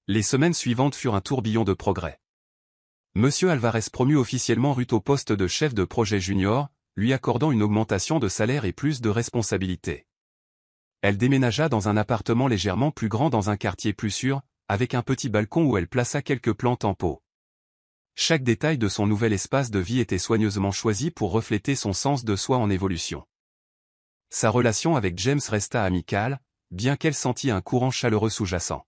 Les semaines suivantes furent un tourbillon de progrès. Monsieur Alvarez promut officiellement Ruth au poste de chef de projet junior, lui accordant une augmentation de salaire et plus de responsabilités. Elle déménagea dans un appartement légèrement plus grand dans un quartier plus sûr, avec un petit balcon où elle plaça quelques plantes en pot. Chaque détail de son nouvel espace de vie était soigneusement choisi pour refléter son sens de soi en évolution. Sa relation avec James resta amicale, bien qu'elle sentît un courant chaleureux sous-jacent.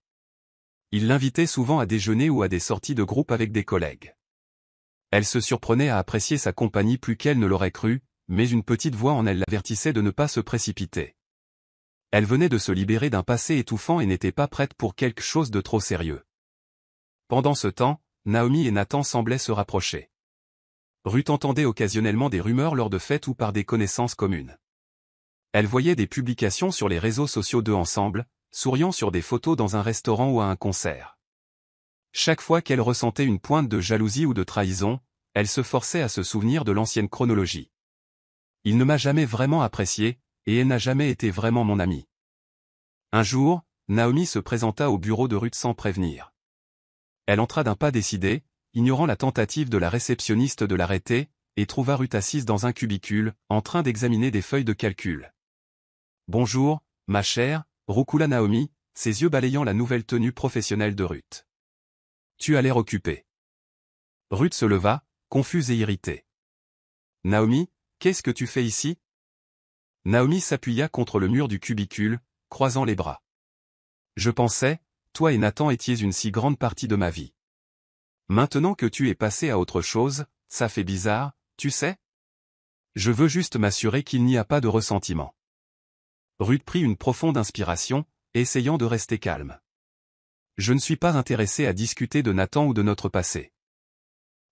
Il l'invitait souvent à déjeuner ou à des sorties de groupe avec des collègues. Elle se surprenait à apprécier sa compagnie plus qu'elle ne l'aurait cru, mais une petite voix en elle l'avertissait de ne pas se précipiter. Elle venait de se libérer d'un passé étouffant et n'était pas prête pour quelque chose de trop sérieux. Pendant ce temps, Naomi et Nathan semblaient se rapprocher. Ruth entendait occasionnellement des rumeurs lors de fêtes ou par des connaissances communes. Elle voyait des publications sur les réseaux sociaux d'eux ensemble, souriant sur des photos dans un restaurant ou à un concert. Chaque fois qu'elle ressentait une pointe de jalousie ou de trahison, elle se forçait à se souvenir de l'ancienne chronologie. Il ne m'a jamais vraiment apprécié, et elle n'a jamais été vraiment mon amie. Un jour, Naomi se présenta au bureau de Ruth sans prévenir. Elle entra d'un pas décidé, ignorant la tentative de la réceptionniste de l'arrêter, et trouva Ruth assise dans un cubicule, en train d'examiner des feuilles de calcul. « Bonjour, ma chère », roucoula Naomi, ses yeux balayant la nouvelle tenue professionnelle de Ruth. « Tu as l'air occupée. » Ruth se leva, confuse et irritée. « Naomi, qu'est-ce que tu fais ici ?» Naomi s'appuya contre le mur du cubicule, croisant les bras. « Je pensais, toi et Nathan étiez une si grande partie de ma vie. Maintenant que tu es passé à autre chose, ça fait bizarre, tu sais? Je veux juste m'assurer qu'il n'y a pas de ressentiment. » Ruth prit une profonde inspiration, essayant de rester calme. « Je ne suis pas intéressée à discuter de Nathan ou de notre passé. »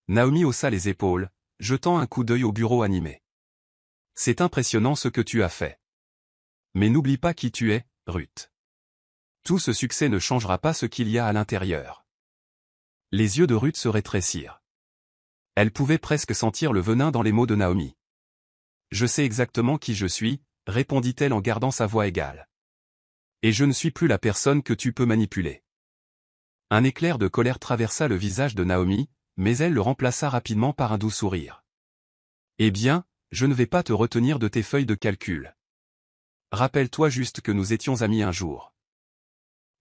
Naomi haussa les épaules, jetant un coup d'œil au bureau animé. « C'est impressionnant ce que tu as fait. Mais n'oublie pas qui tu es, Ruth. Tout ce succès ne changera pas ce qu'il y a à l'intérieur. » Les yeux de Ruth se rétrécirent. Elle pouvait presque sentir le venin dans les mots de Naomi. « Je sais exactement qui je suis, » répondit-elle en gardant sa voix égale. « Et je ne suis plus la personne que tu peux manipuler. » Un éclair de colère traversa le visage de Naomi, mais elle le remplaça rapidement par un doux sourire. Eh bien, je ne vais pas te retenir de tes feuilles de calcul. Rappelle-toi juste que nous étions amis un jour.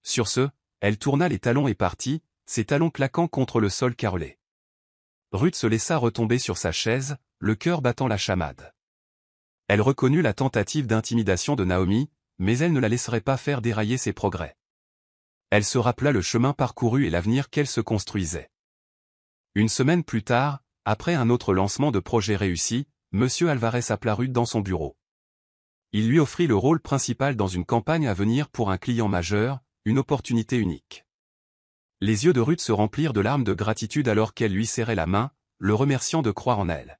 Sur ce, elle tourna les talons et partit, ses talons claquant contre le sol carrelé. Ruth se laissa retomber sur sa chaise, le cœur battant la chamade. Elle reconnut la tentative d'intimidation de Naomi, mais elle ne la laisserait pas faire dérailler ses progrès. Elle se rappela le chemin parcouru et l'avenir qu'elle se construisait. Une semaine plus tard, après un autre lancement de projet réussi, M. Alvarez appela Ruth dans son bureau. Il lui offrit le rôle principal dans une campagne à venir pour un client majeur, une opportunité unique. Les yeux de Ruth se remplirent de larmes de gratitude alors qu'elle lui serrait la main, le remerciant de croire en elle.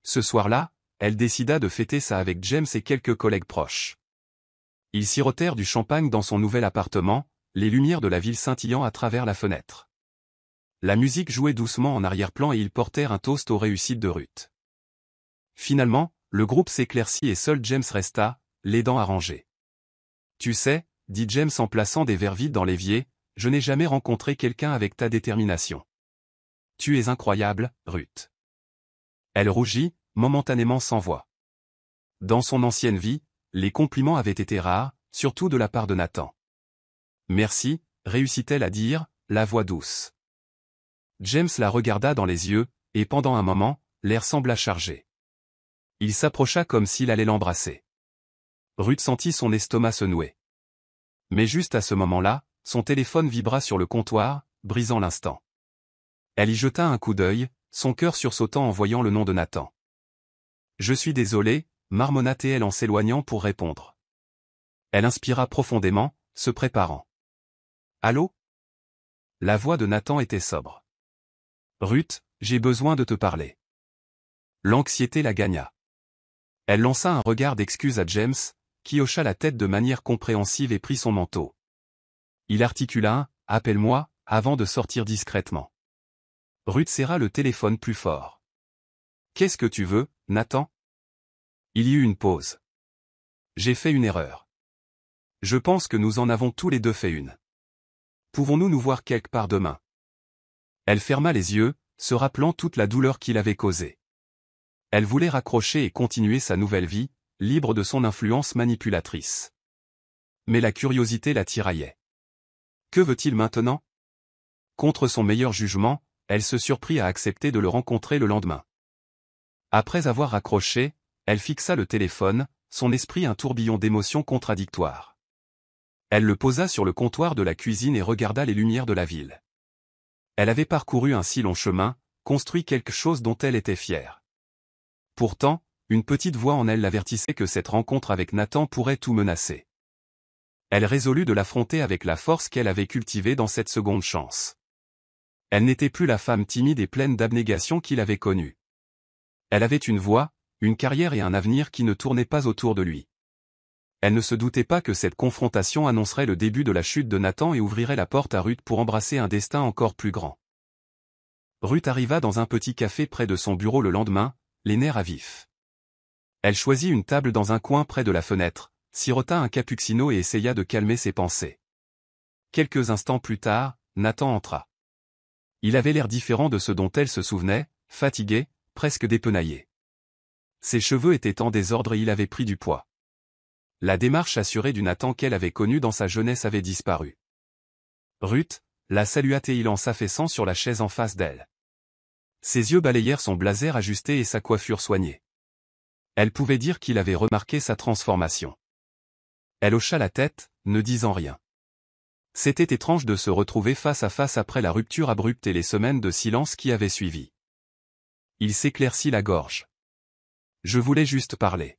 Ce soir-là, elle décida de fêter ça avec James et quelques collègues proches. Ils sirotèrent du champagne dans son nouvel appartement, les lumières de la ville scintillant à travers la fenêtre. La musique jouait doucement en arrière-plan et ils portèrent un toast aux réussites de Ruth. Finalement, le groupe s'éclaircit et seul James resta, les dents arrangées. « Tu sais, » dit James en plaçant des verres vides dans l'évier, « je n'ai jamais rencontré quelqu'un avec ta détermination. Tu es incroyable, Ruth. » Elle rougit, momentanément sans voix. Dans son ancienne vie, les compliments avaient été rares, surtout de la part de Nathan. « Merci », réussit-elle à dire, la voix douce. James la regarda dans les yeux, et pendant un moment, l'air sembla chargé. Il s'approcha comme s'il allait l'embrasser. Ruth sentit son estomac se nouer. Mais juste à ce moment-là, son téléphone vibra sur le comptoir, brisant l'instant. Elle y jeta un coup d'œil, son cœur sursautant en voyant le nom de Nathan. « Je suis désolée », marmonna-t-elle en s'éloignant pour répondre. Elle inspira profondément, se préparant. « Allô ?» La voix de Nathan était sobre. « Ruth, j'ai besoin de te parler. » L'anxiété la gagna. Elle lança un regard d'excuse à James, qui hocha la tête de manière compréhensive et prit son manteau. Il articula un « appelle-moi » avant de sortir discrètement. Ruth serra le téléphone plus fort. « Qu'est-ce que tu veux, Nathan ?» Il y eut une pause. « J'ai fait une erreur. Je pense que nous en avons tous les deux fait une. Pouvons-nous nous voir quelque part demain ?» Elle ferma les yeux, se rappelant toute la douleur qu'il avait causée. Elle voulait raccrocher et continuer sa nouvelle vie, libre de son influence manipulatrice. Mais la curiosité la tiraillait. Que veut-il maintenant? Contre son meilleur jugement, elle se surprit à accepter de le rencontrer le lendemain. Après avoir raccroché, elle fixa le téléphone, son esprit un tourbillon d'émotions contradictoires. Elle le posa sur le comptoir de la cuisine et regarda les lumières de la ville. Elle avait parcouru un si long chemin, construit quelque chose dont elle était fière. Pourtant, une petite voix en elle l'avertissait que cette rencontre avec Nathan pourrait tout menacer. Elle résolut de l'affronter avec la force qu'elle avait cultivée dans cette seconde chance. Elle n'était plus la femme timide et pleine d'abnégation qu'il avait connue. Elle avait une voix, une carrière et un avenir qui ne tournaient pas autour de lui. Elle ne se doutait pas que cette confrontation annoncerait le début de la chute de Nathan et ouvrirait la porte à Ruth pour embrasser un destin encore plus grand. Ruth arriva dans un petit café près de son bureau le lendemain, les nerfs à vif. Elle choisit une table dans un coin près de la fenêtre, sirota un cappuccino et essaya de calmer ses pensées. Quelques instants plus tard, Nathan entra. Il avait l'air différent de ce dont elle se souvenait, fatigué, presque dépenaillé. Ses cheveux étaient en désordre et il avait pris du poids. La démarche assurée du Nathan qu'elle avait connu dans sa jeunesse avait disparu. Ruth, la salua-t-il en s'affaissant sur la chaise en face d'elle. Ses yeux balayèrent son blazer ajusté et sa coiffure soignée. Elle pouvait dire qu'il avait remarqué sa transformation. Elle hocha la tête, ne disant rien. C'était étrange de se retrouver face à face après la rupture abrupte et les semaines de silence qui avaient suivi. Il s'éclaircit la gorge. « Je voulais juste parler.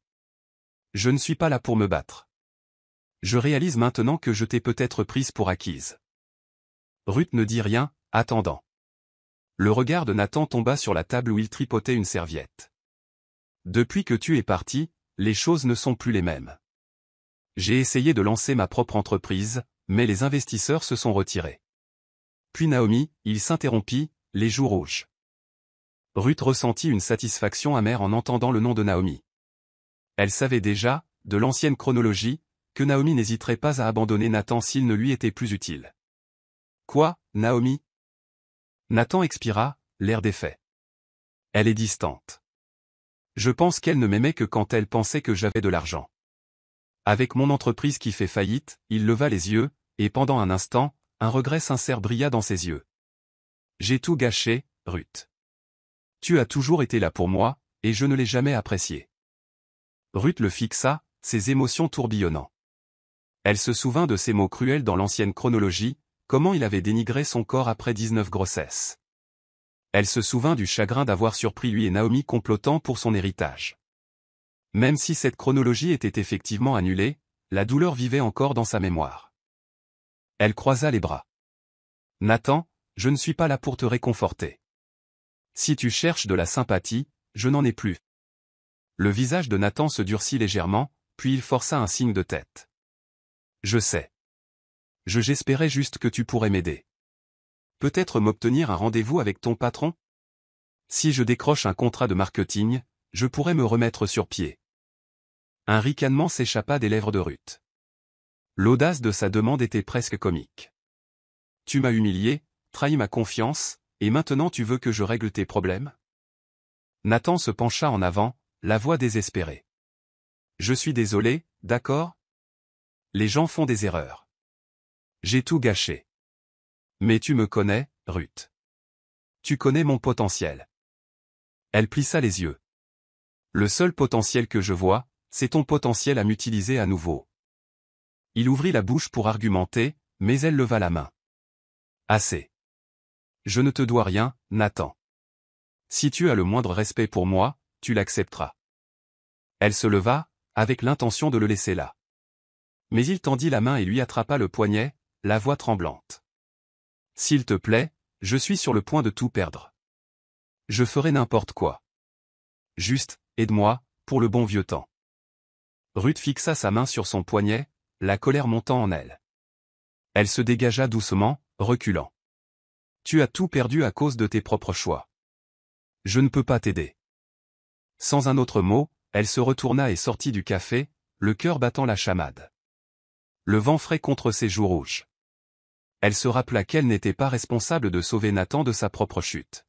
Je ne suis pas là pour me battre. Je réalise maintenant que je t'ai peut-être prise pour acquise. » Ruth ne dit rien, attendant. Le regard de Nathan tomba sur la table où il tripotait une serviette. « Depuis que tu es parti, les choses ne sont plus les mêmes. J'ai essayé de lancer ma propre entreprise, mais les investisseurs se sont retirés. » Puis Naomi, il s'interrompit, les joues rouges. Ruth ressentit une satisfaction amère en entendant le nom de Naomi. Elle savait déjà, de l'ancienne chronologie, que Naomi n'hésiterait pas à abandonner Nathan s'il ne lui était plus utile. « Quoi, Naomi ?» Nathan expira, l'air défait. « Elle est distante. Je pense qu'elle ne m'aimait que quand elle pensait que j'avais de l'argent. Avec mon entreprise qui fait faillite, il leva les yeux, et pendant un instant, un regret sincère brilla dans ses yeux. J'ai tout gâché, Ruth. Tu as toujours été là pour moi, et je ne l'ai jamais apprécié. Ruth le fixa, ses émotions tourbillonnant. Elle se souvint de ces mots cruels dans l'ancienne chronologie, comment il avait dénigré son corps après 19 grossesses. Elle se souvint du chagrin d'avoir surpris lui et Naomi complotant pour son héritage. Même si cette chronologie était effectivement annulée, la douleur vivait encore dans sa mémoire. Elle croisa les bras. Nathan, je ne suis pas là pour te réconforter. Si tu cherches de la sympathie, je n'en ai plus. Le visage de Nathan se durcit légèrement, puis il força un signe de tête. Je sais. J'espérais juste que tu pourrais m'aider. Peut-être m'obtenir un rendez-vous avec ton patron? Si je décroche un contrat de marketing, je pourrais me remettre sur pied. Un ricanement s'échappa des lèvres de Ruth. L'audace de sa demande était presque comique. Tu m'as humilié, trahi ma confiance, et maintenant tu veux que je règle tes problèmes? Nathan se pencha en avant, la voix désespérée. Je suis désolé, d'accord? Les gens font des erreurs. J'ai tout gâché. Mais tu me connais, Ruth. Tu connais mon potentiel. Elle plissa les yeux. Le seul potentiel que je vois, c'est ton potentiel à m'utiliser à nouveau. Il ouvrit la bouche pour argumenter, mais elle leva la main. Assez. Je ne te dois rien, Nathan. Si tu as le moindre respect pour moi, tu l'accepteras. Elle se leva, avec l'intention de le laisser là. Mais il tendit la main et lui attrapa le poignet, la voix tremblante. S'il te plaît, je suis sur le point de tout perdre. Je ferai n'importe quoi. Juste, aide-moi, pour le bon vieux temps. Ruth fixa sa main sur son poignet, la colère montant en elle. Elle se dégagea doucement, reculant. Tu as tout perdu à cause de tes propres choix. Je ne peux pas t'aider. Sans un autre mot, elle se retourna et sortit du café, le cœur battant la chamade. Le vent frais contre ses joues rouges. Elle se rappela qu'elle n'était pas responsable de sauver Nathan de sa propre chute.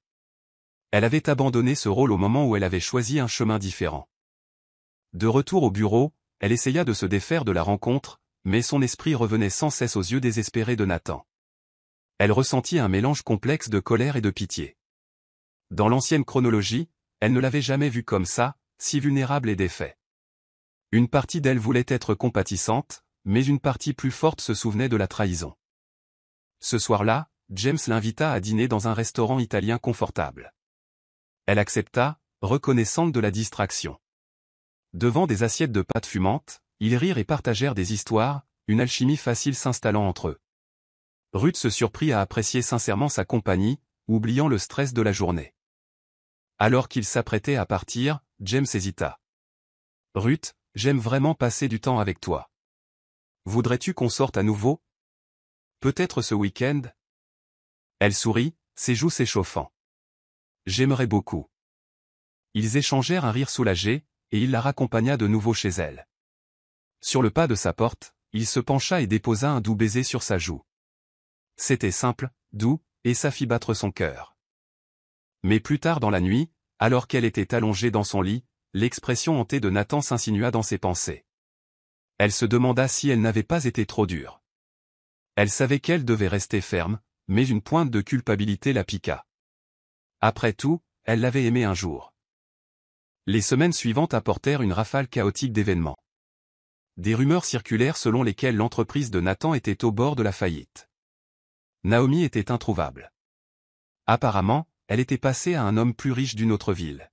Elle avait abandonné ce rôle au moment où elle avait choisi un chemin différent. De retour au bureau, elle essaya de se défaire de la rencontre, mais son esprit revenait sans cesse aux yeux désespérés de Nathan. Elle ressentit un mélange complexe de colère et de pitié. Dans l'ancienne chronologie, elle ne l'avait jamais vu comme ça, si vulnérable et défait. Une partie d'elle voulait être compatissante, mais une partie plus forte se souvenait de la trahison. Ce soir-là, James l'invita à dîner dans un restaurant italien confortable. Elle accepta, reconnaissante de la distraction. Devant des assiettes de pâtes fumantes, ils rirent et partagèrent des histoires, une alchimie facile s'installant entre eux. Ruth se surprit à apprécier sincèrement sa compagnie, oubliant le stress de la journée. Alors qu'il s'apprêtait à partir, James hésita. « Ruth, j'aime vraiment passer du temps avec toi. Voudrais-tu qu'on sorte à nouveau? Peut-être ce week-end » Elle sourit, ses joues s'échauffant. « J'aimerais beaucoup. » Ils échangèrent un rire soulagé, et il la raccompagna de nouveau chez elle. Sur le pas de sa porte, il se pencha et déposa un doux baiser sur sa joue. C'était simple, doux, et ça fit battre son cœur. Mais plus tard dans la nuit, alors qu'elle était allongée dans son lit, l'expression hantée de Nathan s'insinua dans ses pensées. Elle se demanda si elle n'avait pas été trop dure. Elle savait qu'elle devait rester ferme, mais une pointe de culpabilité la piqua. Après tout, elle l'avait aimé un jour. Les semaines suivantes apportèrent une rafale chaotique d'événements. Des rumeurs circulèrent selon lesquelles l'entreprise de Nathan était au bord de la faillite. Naomi était introuvable. Apparemment, elle était passée à un homme plus riche d'une autre ville.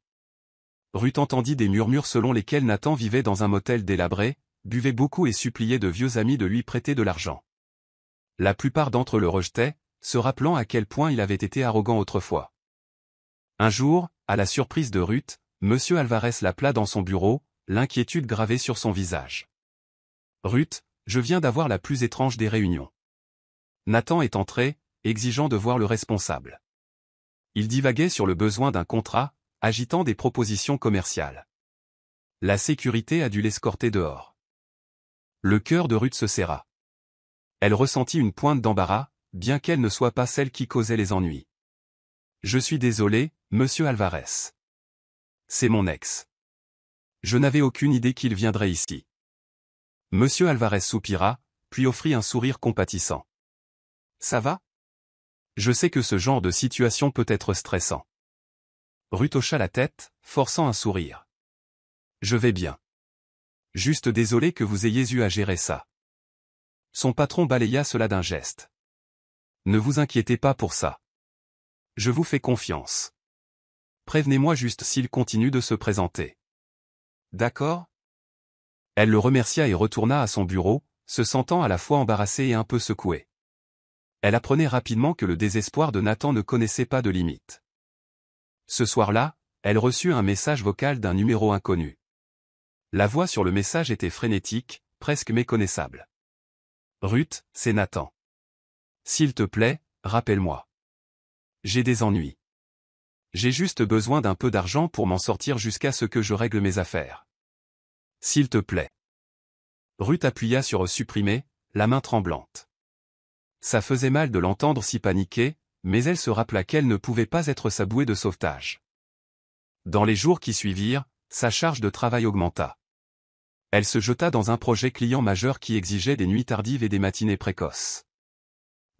Ruth entendit des murmures selon lesquels Nathan vivait dans un motel délabré, buvait beaucoup et suppliait de vieux amis de lui prêter de l'argent. La plupart d'entre eux le rejetaient, se rappelant à quel point il avait été arrogant autrefois. Un jour, à la surprise de Ruth, M. Alvarez l'appela dans son bureau, l'inquiétude gravée sur son visage. « Ruth, je viens d'avoir la plus étrange des réunions. » Nathan est entré, exigeant de voir le responsable. Il divaguait sur le besoin d'un contrat, agitant des propositions commerciales. La sécurité a dû l'escorter dehors. Le cœur de Ruth se serra. Elle ressentit une pointe d'embarras, bien qu'elle ne soit pas celle qui causait les ennuis. « Je suis désolé, monsieur Alvarez. C'est mon ex. Je n'avais aucune idée qu'il viendrait ici. Monsieur Alvarez soupira, puis offrit un sourire compatissant. Ça va? Je sais que ce genre de situation peut être stressant. Ruth hocha la tête, forçant un sourire. Je vais bien. Juste désolé que vous ayez eu à gérer ça. Son patron balaya cela d'un geste. Ne vous inquiétez pas pour ça. Je vous fais confiance. Prévenez-moi juste s'il continue de se présenter. D'accord? Elle le remercia et retourna à son bureau, se sentant à la fois embarrassée et un peu secouée. Elle apprenait rapidement que le désespoir de Nathan ne connaissait pas de limite. Ce soir-là, elle reçut un message vocal d'un numéro inconnu. La voix sur le message était frénétique, presque méconnaissable. Ruth, c'est Nathan. S'il te plaît, rappelle-moi. J'ai des ennuis. J'ai juste besoin d'un peu d'argent pour m'en sortir jusqu'à ce que je règle mes affaires. S'il te plaît. Ruth appuya sur supprimer, la main tremblante. Ça faisait mal de l'entendre si paniquer, mais elle se rappela qu'elle ne pouvait pas être sa bouée de sauvetage. Dans les jours qui suivirent, sa charge de travail augmenta. Elle se jeta dans un projet client majeur qui exigeait des nuits tardives et des matinées précoces.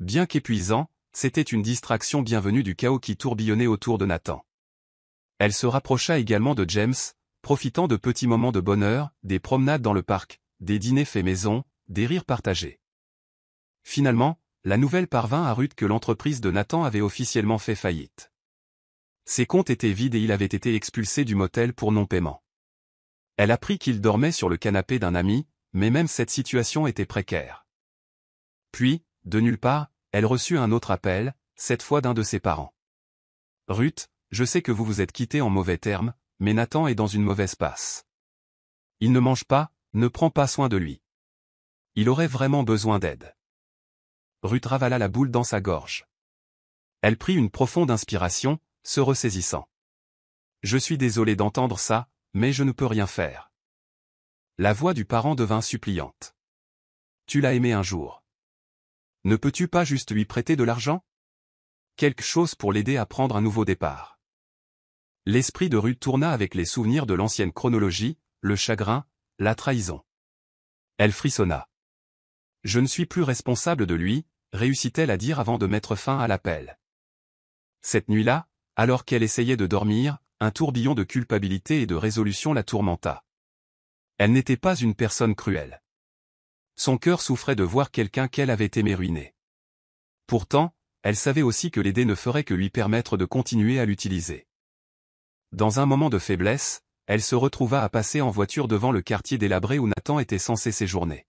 Bien qu'épuisant, c'était une distraction bienvenue du chaos qui tourbillonnait autour de Nathan. Elle se rapprocha également de James, profitant de petits moments de bonheur, des promenades dans le parc, des dîners faits maison, des rires partagés. Finalement, la nouvelle parvint à Ruth que l'entreprise de Nathan avait officiellement fait faillite. Ses comptes étaient vides et il avait été expulsé du motel pour non-paiement. Elle apprit qu'il dormait sur le canapé d'un ami, mais même cette situation était précaire. Puis, de nulle part, elle reçut un autre appel, cette fois d'un de ses parents. « Ruth, je sais que vous vous êtes quittés en mauvais termes, mais Nathan est dans une mauvaise passe. Il ne mange pas, ne prend pas soin de lui. Il aurait vraiment besoin d'aide. » Ruth ravala la boule dans sa gorge. Elle prit une profonde inspiration, se ressaisissant. « Je suis désolé d'entendre ça, mais je ne peux rien faire. » La voix du parent devint suppliante. « Tu l'as aimé un jour. Ne peux-tu pas juste lui prêter de l'argent? Quelque chose pour l'aider à prendre un nouveau départ. » L'esprit de Ruth tourna avec les souvenirs de l'ancienne chronologie, le chagrin, la trahison. Elle frissonna. « Je ne suis plus responsable de lui, » réussit-elle à dire avant de mettre fin à l'appel. Cette nuit-là, alors qu'elle essayait de dormir, un tourbillon de culpabilité et de résolution la tourmenta. Elle n'était pas une personne cruelle. Son cœur souffrait de voir quelqu'un qu'elle avait aimé ruiner. Pourtant, elle savait aussi que l'aider ne ferait que lui permettre de continuer à l'utiliser. Dans un moment de faiblesse, elle se retrouva à passer en voiture devant le quartier délabré où Nathan était censé séjourner.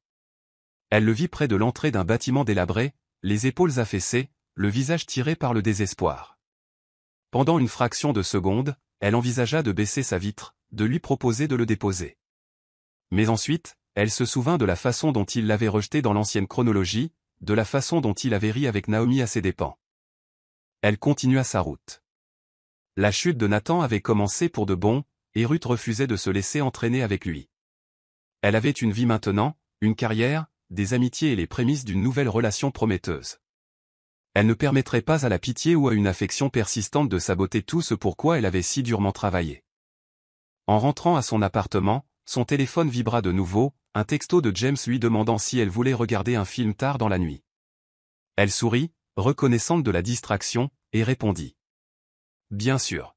Elle le vit près de l'entrée d'un bâtiment délabré, les épaules affaissées, le visage tiré par le désespoir. Pendant une fraction de seconde, elle envisagea de baisser sa vitre, de lui proposer de le déposer. Mais ensuite, elle se souvint de la façon dont il l'avait rejeté dans l'ancienne chronologie, de la façon dont il avait ri avec Naomi à ses dépens. Elle continua sa route. La chute de Nathan avait commencé pour de bon, et Ruth refusait de se laisser entraîner avec lui. Elle avait une vie maintenant, une carrière, des amitiés et les prémices d'une nouvelle relation prometteuse. Elle ne permettrait pas à la pitié ou à une affection persistante de saboter tout ce pour quoi elle avait si durement travaillé. En rentrant à son appartement, son téléphone vibra de nouveau, un texto de James lui demandant si elle voulait regarder un film tard dans la nuit. Elle sourit, reconnaissante de la distraction, et répondit. Bien sûr.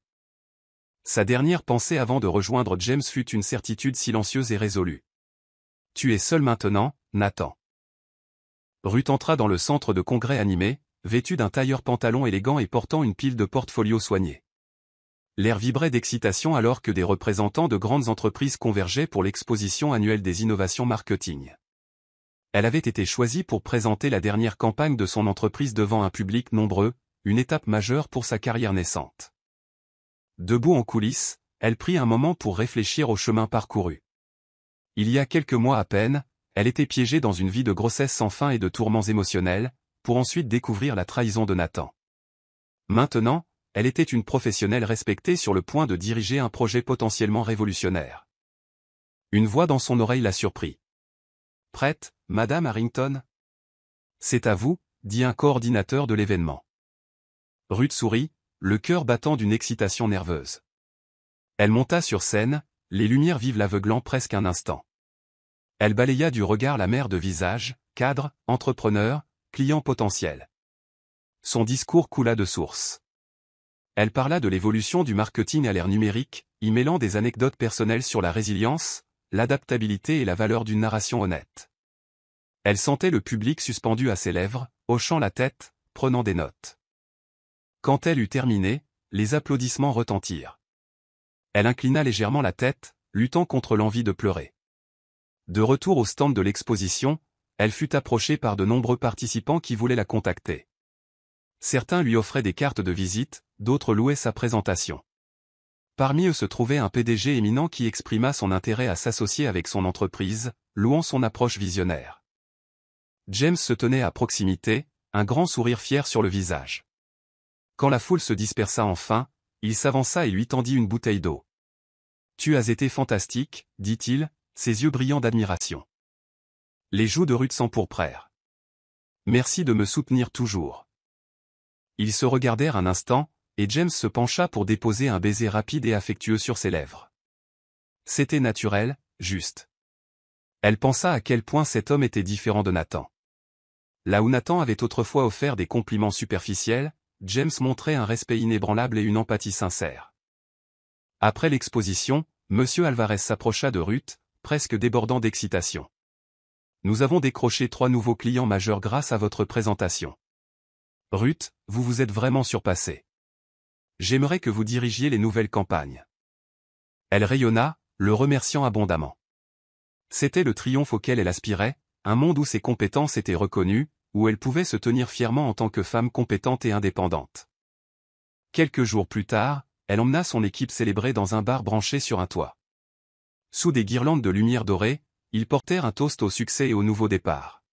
Sa dernière pensée avant de rejoindre James fut une certitude silencieuse et résolue. Tu es seul maintenant, Nathan. Ruth entra dans le centre de congrès animé, vêtue d'un tailleur pantalon élégant et portant une pile de portfolios soignés. L'air vibrait d'excitation alors que des représentants de grandes entreprises convergeaient pour l'exposition annuelle des innovations marketing. Elle avait été choisie pour présenter la dernière campagne de son entreprise devant un public nombreux, une étape majeure pour sa carrière naissante. Debout en coulisses, elle prit un moment pour réfléchir au chemin parcouru. Il y a quelques mois à peine, elle était piégée dans une vie de grossesse sans fin et de tourments émotionnels, pour ensuite découvrir la trahison de Nathan. Maintenant, elle était une professionnelle respectée sur le point de diriger un projet potentiellement révolutionnaire. Une voix dans son oreille la surprit. « Prête, Madame Harrington ?»« C'est à vous, » dit un coordinateur de l'événement. Ruth sourit, le cœur battant d'une excitation nerveuse. Elle monta sur scène, les lumières vives l'aveuglant presque un instant. Elle balaya du regard la mer de visages, cadres, entrepreneurs, clients potentiels. Son discours coula de source. Elle parla de l'évolution du marketing à l'ère numérique, y mêlant des anecdotes personnelles sur la résilience, l'adaptabilité et la valeur d'une narration honnête. Elle sentait le public suspendu à ses lèvres, hochant la tête, prenant des notes. Quand elle eut terminé, les applaudissements retentirent. Elle inclina légèrement la tête, luttant contre l'envie de pleurer. De retour au stand de l'exposition, elle fut approchée par de nombreux participants qui voulaient la contacter. Certains lui offraient des cartes de visite, d'autres louaient sa présentation. Parmi eux se trouvait un PDG éminent qui exprima son intérêt à s'associer avec son entreprise, louant son approche visionnaire. James se tenait à proximité, un grand sourire fier sur le visage. Quand la foule se dispersa enfin, il s'avança et lui tendit une bouteille d'eau. « Tu as été fantastique, dit-il, ses yeux brillants d'admiration. Les joues de Ruth s'empourprèrent. Merci de me soutenir toujours. Ils se regardèrent un instant, et James se pencha pour déposer un baiser rapide et affectueux sur ses lèvres. C'était naturel, juste. Elle pensa à quel point cet homme était différent de Nathan. Là où Nathan avait autrefois offert des compliments superficiels, James montrait un respect inébranlable et une empathie sincère. Après l'exposition, M. Alvarez s'approcha de Ruth, presque débordant d'excitation. Nous avons décroché 3 nouveaux clients majeurs grâce à votre présentation. Ruth, vous vous êtes vraiment surpassée. J'aimerais que vous dirigiez les nouvelles campagnes. Elle rayonna, le remerciant abondamment. C'était le triomphe auquel elle aspirait, un monde où ses compétences étaient reconnues, où elle pouvait se tenir fièrement en tant que femme compétente et indépendante. Quelques jours plus tard, elle emmena son équipe célébrer dans un bar branché sur un toit. Sous des guirlandes de lumière dorée, ils portèrent un toast au succès et au nouveau départ.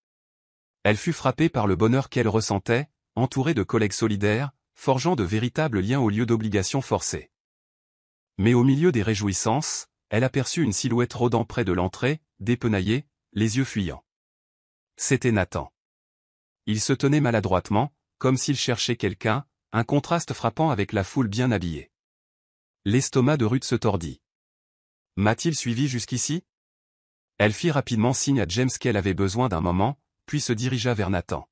Elle fut frappée par le bonheur qu'elle ressentait, entourée de collègues solidaires, forgeant de véritables liens au lieu d'obligations forcées. Mais au milieu des réjouissances, elle aperçut une silhouette rôdant près de l'entrée, dépenaillée, les yeux fuyants. C'était Nathan. Il se tenait maladroitement, comme s'il cherchait quelqu'un, un contraste frappant avec la foule bien habillée. L'estomac de Ruth se tordit. M'a-t-il suivi jusqu'ici? Elle fit rapidement signe à James qu'elle avait besoin d'un moment, puis se dirigea vers Nathan.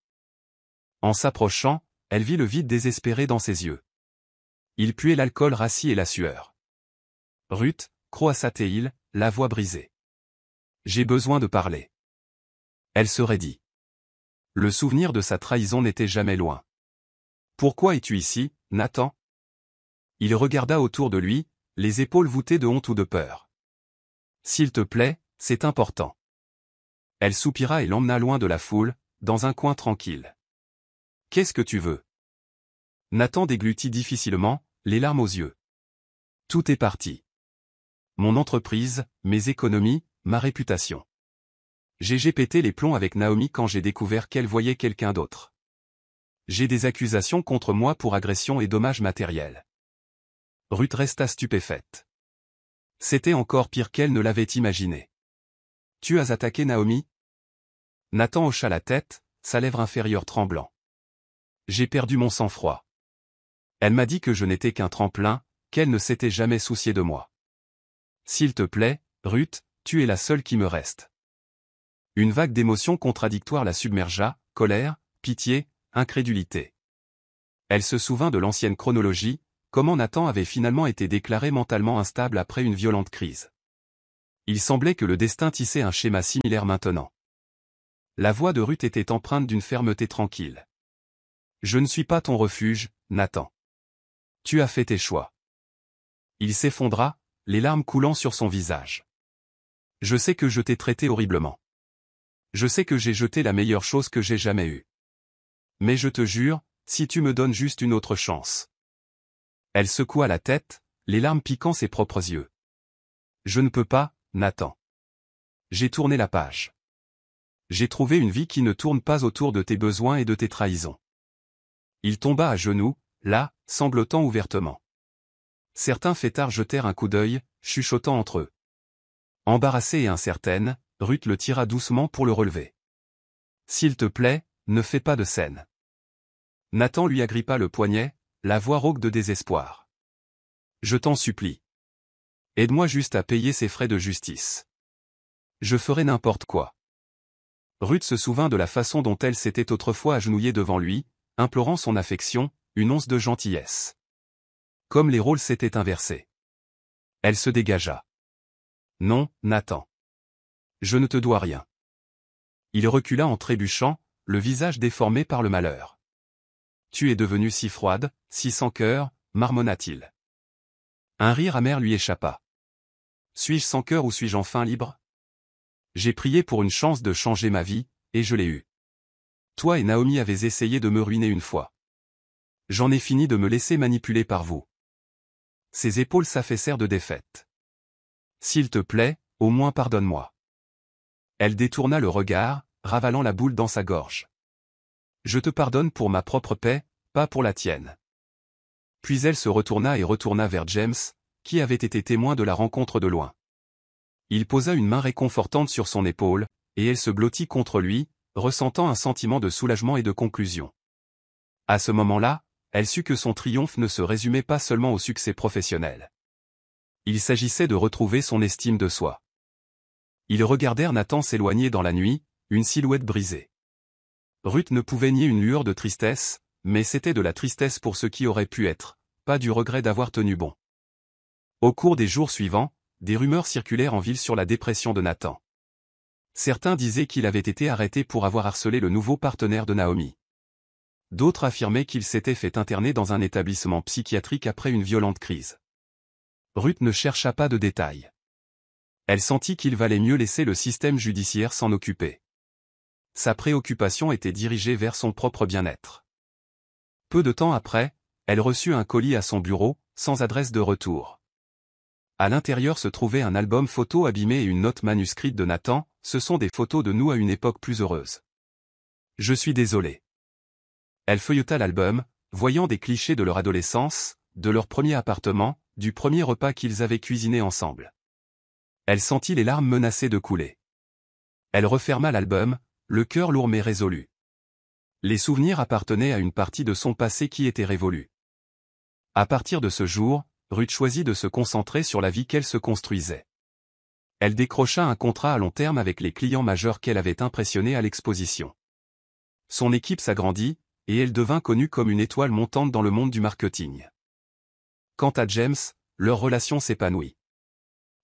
En s'approchant, elle vit le vide désespéré dans ses yeux. Il puait l'alcool rassis et la sueur. Ruth, croassa-t-il, la voix brisée. J'ai besoin de parler. Elle se raidit. Le souvenir de sa trahison n'était jamais loin. Pourquoi es-tu ici, Nathan? Il regarda autour de lui, les épaules voûtées de honte ou de peur. S'il te plaît, c'est important. Elle soupira et l'emmena loin de la foule, dans un coin tranquille. Qu'est-ce que tu veux? Nathan déglutit difficilement, les larmes aux yeux. Tout est parti. Mon entreprise, mes économies, ma réputation. J'ai pété les plombs avec Naomi quand j'ai découvert qu'elle voyait quelqu'un d'autre. J'ai des accusations contre moi pour agression et dommages matériels. Ruth resta stupéfaite. C'était encore pire qu'elle ne l'avait imaginé. Tu as attaqué Naomi? Nathan hocha la tête, sa lèvre inférieure tremblant. J'ai perdu mon sang-froid. Elle m'a dit que je n'étais qu'un tremplin, qu'elle ne s'était jamais souciée de moi. S'il te plaît, Ruth, tu es la seule qui me reste. Une vague d'émotions contradictoires la submergea, colère, pitié, incrédulité. Elle se souvint de l'ancienne chronologie, comment Nathan avait finalement été déclaré mentalement instable après une violente crise. Il semblait que le destin tissait un schéma similaire maintenant. La voix de Ruth était empreinte d'une fermeté tranquille. Je ne suis pas ton refuge, Nathan. Tu as fait tes choix. Il s'effondra, les larmes coulant sur son visage. Je sais que je t'ai traité horriblement. Je sais que j'ai jeté la meilleure chose que j'ai jamais eue. Mais je te jure, si tu me donnes juste une autre chance. Elle secoua la tête, les larmes piquant ses propres yeux. Je ne peux pas, Nathan. J'ai tourné la page. J'ai trouvé une vie qui ne tourne pas autour de tes besoins et de tes trahisons. Il tomba à genoux, là, sanglotant ouvertement. Certains fêtards jetèrent un coup d'œil, chuchotant entre eux. Embarrassée et incertaine, Ruth le tira doucement pour le relever. S'il te plaît, ne fais pas de scène. Nathan lui agrippa le poignet, la voix rauque de désespoir. Je t'en supplie. Aide-moi juste à payer ses frais de justice. Je ferai n'importe quoi. Ruth se souvint de la façon dont elle s'était autrefois agenouillée devant lui, implorant son affection, une once de gentillesse. Comme les rôles s'étaient inversés. Elle se dégagea. Non, Nathan. Je ne te dois rien. Il recula en trébuchant, le visage déformé par le malheur. Tu es devenue si froide, si sans cœur, marmonna-t-il. Un rire amer lui échappa. Suis-je sans cœur ou suis-je enfin libre? J'ai prié pour une chance de changer ma vie, et je l'ai eue. Toi et Naomi avez essayé de me ruiner une fois. J'en ai fini de me laisser manipuler par vous. Ses épaules s'affaissèrent de défaite. S'il te plaît, au moins pardonne-moi. Elle détourna le regard, ravalant la boule dans sa gorge. Je te pardonne pour ma propre paix, pas pour la tienne. Puis elle se retourna et retourna vers James, qui avait été témoin de la rencontre de loin. Il posa une main réconfortante sur son épaule, et elle se blottit contre lui, ressentant un sentiment de soulagement et de conclusion. À ce moment-là, elle sut que son triomphe ne se résumait pas seulement au succès professionnel. Il s'agissait de retrouver son estime de soi. Ils regardèrent Nathan s'éloigner dans la nuit, une silhouette brisée. Ruth ne pouvait nier une lueur de tristesse, mais c'était de la tristesse pour ce qui aurait pu être, pas du regret d'avoir tenu bon. Au cours des jours suivants, des rumeurs circulèrent en ville sur la dépression de Nathan. Certains disaient qu'il avait été arrêté pour avoir harcelé le nouveau partenaire de Naomi. D'autres affirmaient qu'il s'était fait interner dans un établissement psychiatrique après une violente crise. Ruth ne chercha pas de détails. Elle sentit qu'il valait mieux laisser le système judiciaire s'en occuper. Sa préoccupation était dirigée vers son propre bien-être. Peu de temps après, elle reçut un colis à son bureau, sans adresse de retour. À l'intérieur se trouvait un album photo abîmé et une note manuscrite de Nathan, ce sont des photos de nous à une époque plus heureuse. Je suis désolé. Elle feuilleta l'album, voyant des clichés de leur adolescence, de leur premier appartement, du premier repas qu'ils avaient cuisiné ensemble. Elle sentit les larmes menacées de couler. Elle referma l'album, le cœur lourd mais résolu. Les souvenirs appartenaient à une partie de son passé qui était révolue. À partir de ce jour, Ruth choisit de se concentrer sur la vie qu'elle se construisait. Elle décrocha un contrat à long terme avec les clients majeurs qu'elle avait impressionnés à l'exposition. Son équipe s'agrandit, et elle devint connue comme une étoile montante dans le monde du marketing. Quant à James, leur relation s'épanouit.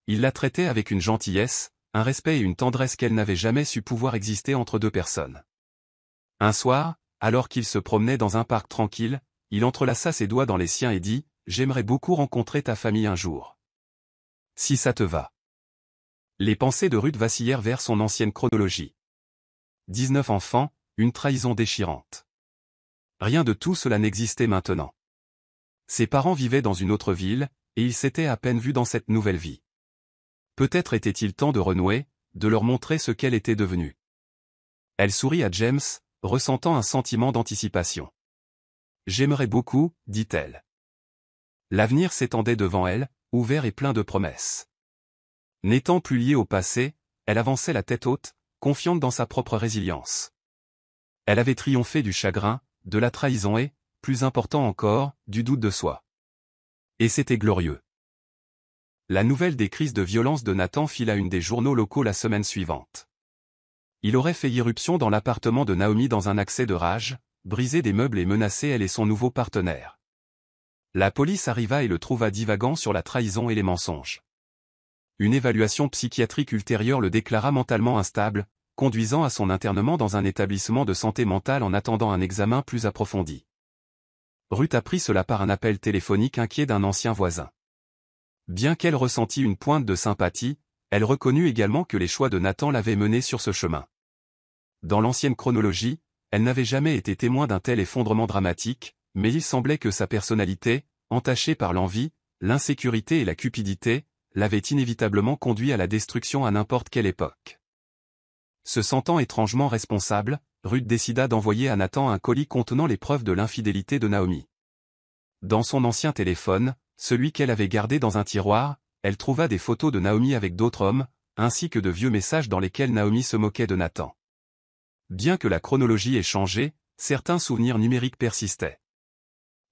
Il la traitait avec une gentillesse, un respect et une tendresse qu'elle n'avait jamais su pouvoir exister entre deux personnes. Un soir, alors qu'il se promenait dans un parc tranquille, il entrelaça ses doigts dans les siens et dit « J'aimerais beaucoup rencontrer ta famille un jour. Si ça te va. » Les pensées de Ruth vacillèrent vers son ancienne chronologie. 19 enfants, une trahison déchirante. Rien de tout cela n'existait maintenant. Ses parents vivaient dans une autre ville, et ils s'étaient à peine vus dans cette nouvelle vie. Peut-être était-il temps de renouer, de leur montrer ce qu'elle était devenue. Elle sourit à James, ressentant un sentiment d'anticipation. « J'aimerais beaucoup, dit-elle. » L'avenir s'étendait devant elle, ouvert et plein de promesses. N'étant plus liée au passé, elle avançait la tête haute, confiante dans sa propre résilience. Elle avait triomphé du chagrin, de la trahison et, plus important encore, du doute de soi. Et c'était glorieux. La nouvelle des crises de violence de Nathan fit la une des journaux locaux la semaine suivante. Il aurait fait irruption dans l'appartement de Naomi dans un accès de rage, brisé des meubles et menacé elle et son nouveau partenaire. La police arriva et le trouva divagant sur la trahison et les mensonges. Une évaluation psychiatrique ultérieure le déclara mentalement instable, conduisant à son internement dans un établissement de santé mentale en attendant un examen plus approfondi. Ruth apprit cela par un appel téléphonique inquiet d'un ancien voisin. Bien qu'elle ressentît une pointe de sympathie, elle reconnut également que les choix de Nathan l'avaient menée sur ce chemin. Dans l'ancienne chronologie, elle n'avait jamais été témoin d'un tel effondrement dramatique, mais il semblait que sa personnalité, entachée par l'envie, l'insécurité et la cupidité, l'avait inévitablement conduit à la destruction à n'importe quelle époque. Se sentant étrangement responsable, Ruth décida d'envoyer à Nathan un colis contenant les preuves de l'infidélité de Naomi. Dans son ancien téléphone, celui qu'elle avait gardé dans un tiroir, elle trouva des photos de Naomi avec d'autres hommes, ainsi que de vieux messages dans lesquels Naomi se moquait de Nathan. Bien que la chronologie ait changé, certains souvenirs numériques persistaient.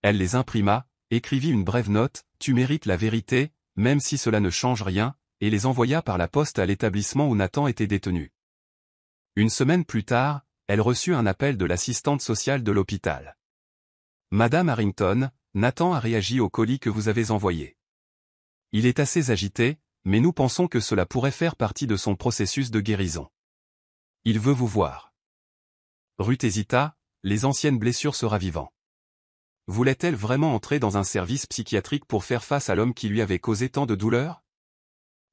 Elle les imprima, écrivit une brève note, « Tu mérites la vérité, même si cela ne change rien, et les envoya par la poste à l'établissement où Nathan était détenu. Une semaine plus tard, elle reçut un appel de l'assistante sociale de l'hôpital. Madame Harrington, Nathan a réagi au colis que vous avez envoyé. Il est assez agité, mais nous pensons que cela pourrait faire partie de son processus de guérison. Il veut vous voir. Ruth hésita, les anciennes blessures se ravivant. Voulait-elle vraiment entrer dans un service psychiatrique pour faire face à l'homme qui lui avait causé tant de douleur?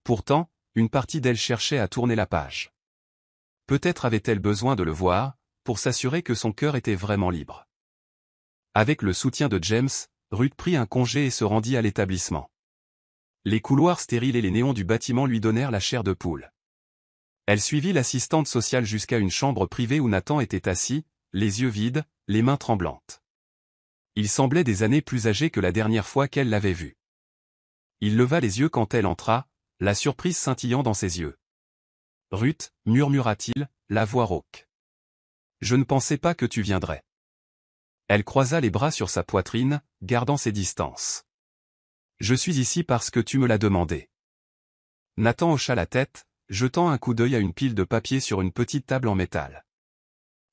Pourtant, une partie d'elle cherchait à tourner la page. Peut-être avait-elle besoin de le voir, pour s'assurer que son cœur était vraiment libre. Avec le soutien de James, Ruth prit un congé et se rendit à l'établissement. Les couloirs stériles et les néons du bâtiment lui donnèrent la chair de poule. Elle suivit l'assistante sociale jusqu'à une chambre privée où Nathan était assis, les yeux vides, les mains tremblantes. Il semblait des années plus âgé que la dernière fois qu'elle l'avait vu. Il leva les yeux quand elle entra, la surprise scintillant dans ses yeux. « Ruth, murmura-t-il, la voix rauque. Je ne pensais pas que tu viendrais. » Elle croisa les bras sur sa poitrine, gardant ses distances. « Je suis ici parce que tu me l'as demandé. » Nathan hocha la tête, jetant un coup d'œil à une pile de papier sur une petite table en métal.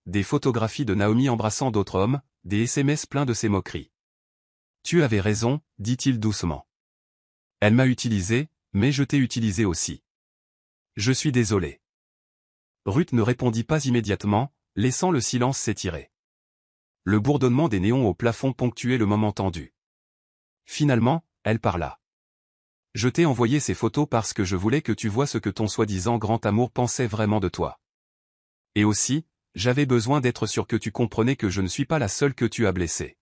Des photographies de Naomi embrassant d'autres hommes, des SMS pleins de ses moqueries. « Tu avais raison, dit-il doucement. Elle m'a utilisé, mais je t'ai utilisé aussi. Je suis désolé. » Ruth ne répondit pas immédiatement, laissant le silence s'étirer. Le bourdonnement des néons au plafond ponctuait le moment tendu. Finalement, elle parla. « Je t'ai envoyé ces photos parce que je voulais que tu vois ce que ton soi-disant grand amour pensait vraiment de toi. Et aussi, j'avais besoin d'être sûr que tu comprenais que je ne suis pas la seule que tu as blessée. »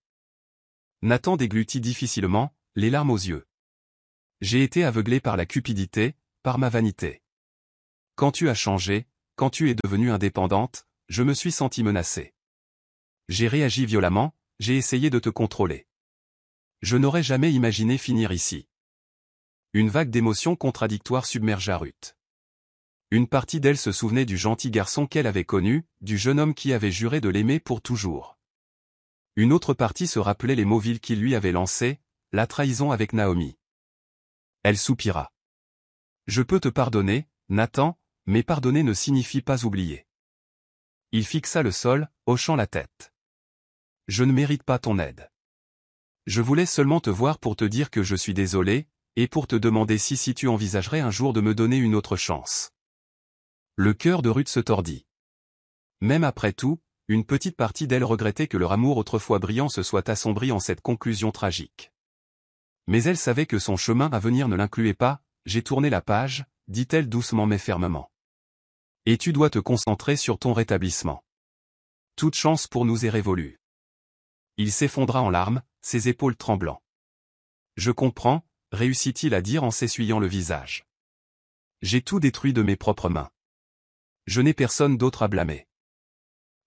Nathan déglutit difficilement, les larmes aux yeux. « J'ai été aveuglé par la cupidité, par ma vanité. Quand tu as changé, quand tu es devenue indépendante, je me suis senti menacé. J'ai réagi violemment, j'ai essayé de te contrôler. Je n'aurais jamais imaginé finir ici. » Une vague d'émotions contradictoires submergea Ruth. Une partie d'elle se souvenait du gentil garçon qu'elle avait connu, du jeune homme qui avait juré de l'aimer pour toujours. Une autre partie se rappelait les mots vils qu'il lui avait lancés, la trahison avec Naomi. Elle soupira. « Je peux te pardonner, Nathan, mais pardonner ne signifie pas oublier. » Il fixa le sol, hochant la tête. « Je ne mérite pas ton aide. Je voulais seulement te voir pour te dire que je suis désolé, et pour te demander si tu envisagerais un jour de me donner une autre chance. » Le cœur de Ruth se tordit. Même après tout, une petite partie d'elle regrettait que leur amour autrefois brillant se soit assombri en cette conclusion tragique. Mais elle savait que son chemin à venir ne l'incluait pas. « J'ai tourné la page, » dit-elle doucement mais fermement. « Et tu dois te concentrer sur ton rétablissement. Toute chance pour nous est révolue. » Il s'effondra en larmes, ses épaules tremblant. « Je comprends, » réussit-il à dire en s'essuyant le visage. « J'ai tout détruit de mes propres mains. Je n'ai personne d'autre à blâmer. »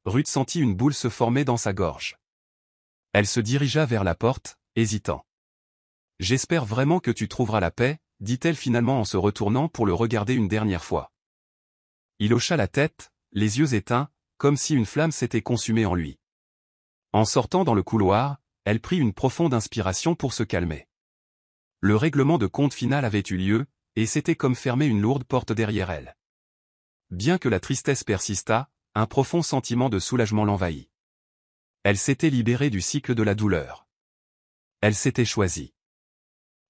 Ruth sentit une boule se former dans sa gorge. Elle se dirigea vers la porte, hésitant. « J'espère vraiment que tu trouveras la paix, » dit-elle finalement en se retournant pour le regarder une dernière fois. Il hocha la tête, les yeux éteints, comme si une flamme s'était consumée en lui. En sortant dans le couloir, elle prit une profonde inspiration pour se calmer. Le règlement de compte final avait eu lieu, et c'était comme fermer une lourde porte derrière elle. Bien que la tristesse persistât, un profond sentiment de soulagement l'envahit. Elle s'était libérée du cycle de la douleur. Elle s'était choisie.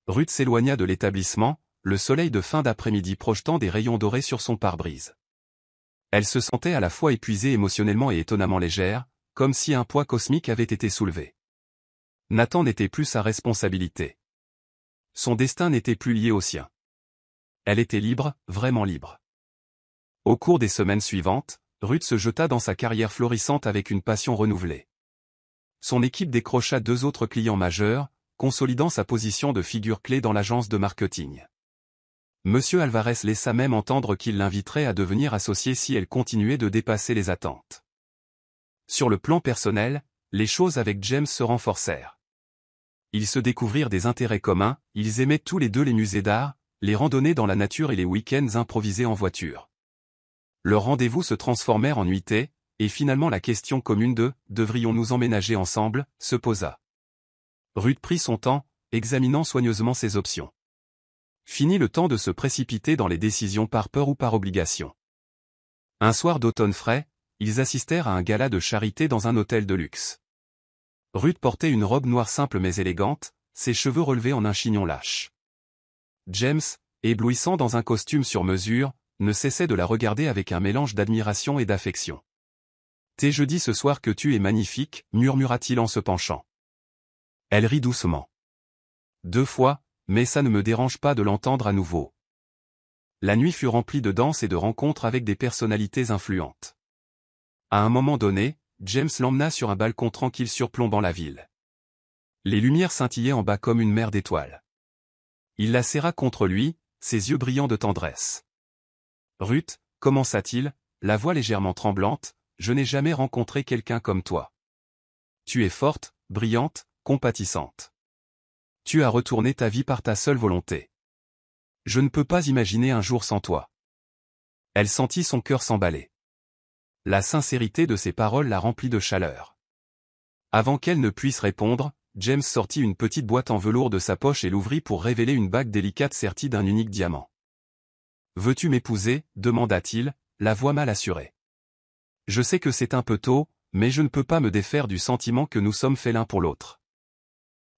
Ruth s'éloigna de l'établissement, le soleil de fin d'après-midi projetant des rayons dorés sur son pare-brise. Elle se sentait à la fois épuisée émotionnellement et étonnamment légère, comme si un poids cosmique avait été soulevé. Nathan n'était plus sa responsabilité. Son destin n'était plus lié au sien. Elle était libre, vraiment libre. Au cours des semaines suivantes, Ruth se jeta dans sa carrière florissante avec une passion renouvelée. Son équipe décrocha 2 autres clients majeurs, consolidant sa position de figure clé dans l'agence de marketing. Monsieur Alvarez laissa même entendre qu'il l'inviterait à devenir associé si elle continuait de dépasser les attentes. Sur le plan personnel, les choses avec James se renforcèrent. Ils se découvrirent des intérêts communs, ils aimaient tous les deux les musées d'art, les randonnées dans la nature et les week-ends improvisés en voiture. Leurs rendez-vous se transformèrent en nuitées, et finalement la question commune de « devrions-nous emménager ensemble ?» se posa. Ruth prit son temps, examinant soigneusement ses options. Fini le temps de se précipiter dans les décisions par peur ou par obligation. Un soir d'automne frais, ils assistèrent à un gala de charité dans un hôtel de luxe. Ruth portait une robe noire simple mais élégante, ses cheveux relevés en un chignon lâche. James, éblouissant dans un costume sur mesure, ne cessait de la regarder avec un mélange d'admiration et d'affection. « T'es jeudi ce soir que tu es magnifique, murmura-t-il en se penchant. Elle rit doucement. 2 fois, mais ça ne me dérange pas de l'entendre à nouveau. La nuit fut remplie de danses et de rencontres avec des personnalités influentes. À un moment donné, James l'emmena sur un balcon tranquille surplombant la ville. Les lumières scintillaient en bas comme une mer d'étoiles. Il la serra contre lui, ses yeux brillants de tendresse. « Ruth, commença-t-il, la voix légèrement tremblante, je n'ai jamais rencontré quelqu'un comme toi. Tu es forte, brillante, compatissante. Tu as retourné ta vie par ta seule volonté. Je ne peux pas imaginer un jour sans toi. » Elle sentit son cœur s'emballer. La sincérité de ses paroles la remplit de chaleur. Avant qu'elle ne puisse répondre, James sortit une petite boîte en velours de sa poche et l'ouvrit pour révéler une bague délicate sertie d'un unique diamant. « Veux-tu m'épouser » demanda-t-il, la voix mal assurée. « Je sais que c'est un peu tôt, mais je ne peux pas me défaire du sentiment que nous sommes faits l'un pour l'autre. »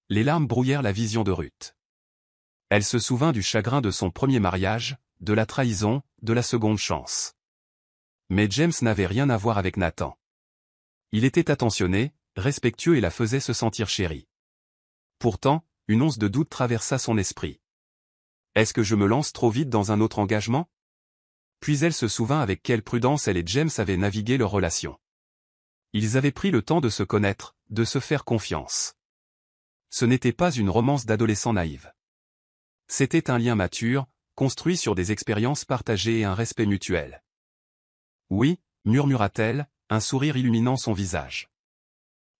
Les larmes brouillèrent la vision de Ruth. Elle se souvint du chagrin de son premier mariage, de la trahison, de la seconde chance. Mais James n'avait rien à voir avec Nathan. Il était attentionné, respectueux et la faisait se sentir chérie. Pourtant, une once de doute traversa son esprit. Est-ce que je me lance trop vite dans un autre engagement? Puis elle se souvint avec quelle prudence elle et James avaient navigué leur relation. Ils avaient pris le temps de se connaître, de se faire confiance. Ce n'était pas une romance d'adolescent naïve. C'était un lien mature, construit sur des expériences partagées et un respect mutuel. Oui, murmura-t-elle, un sourire illuminant son visage.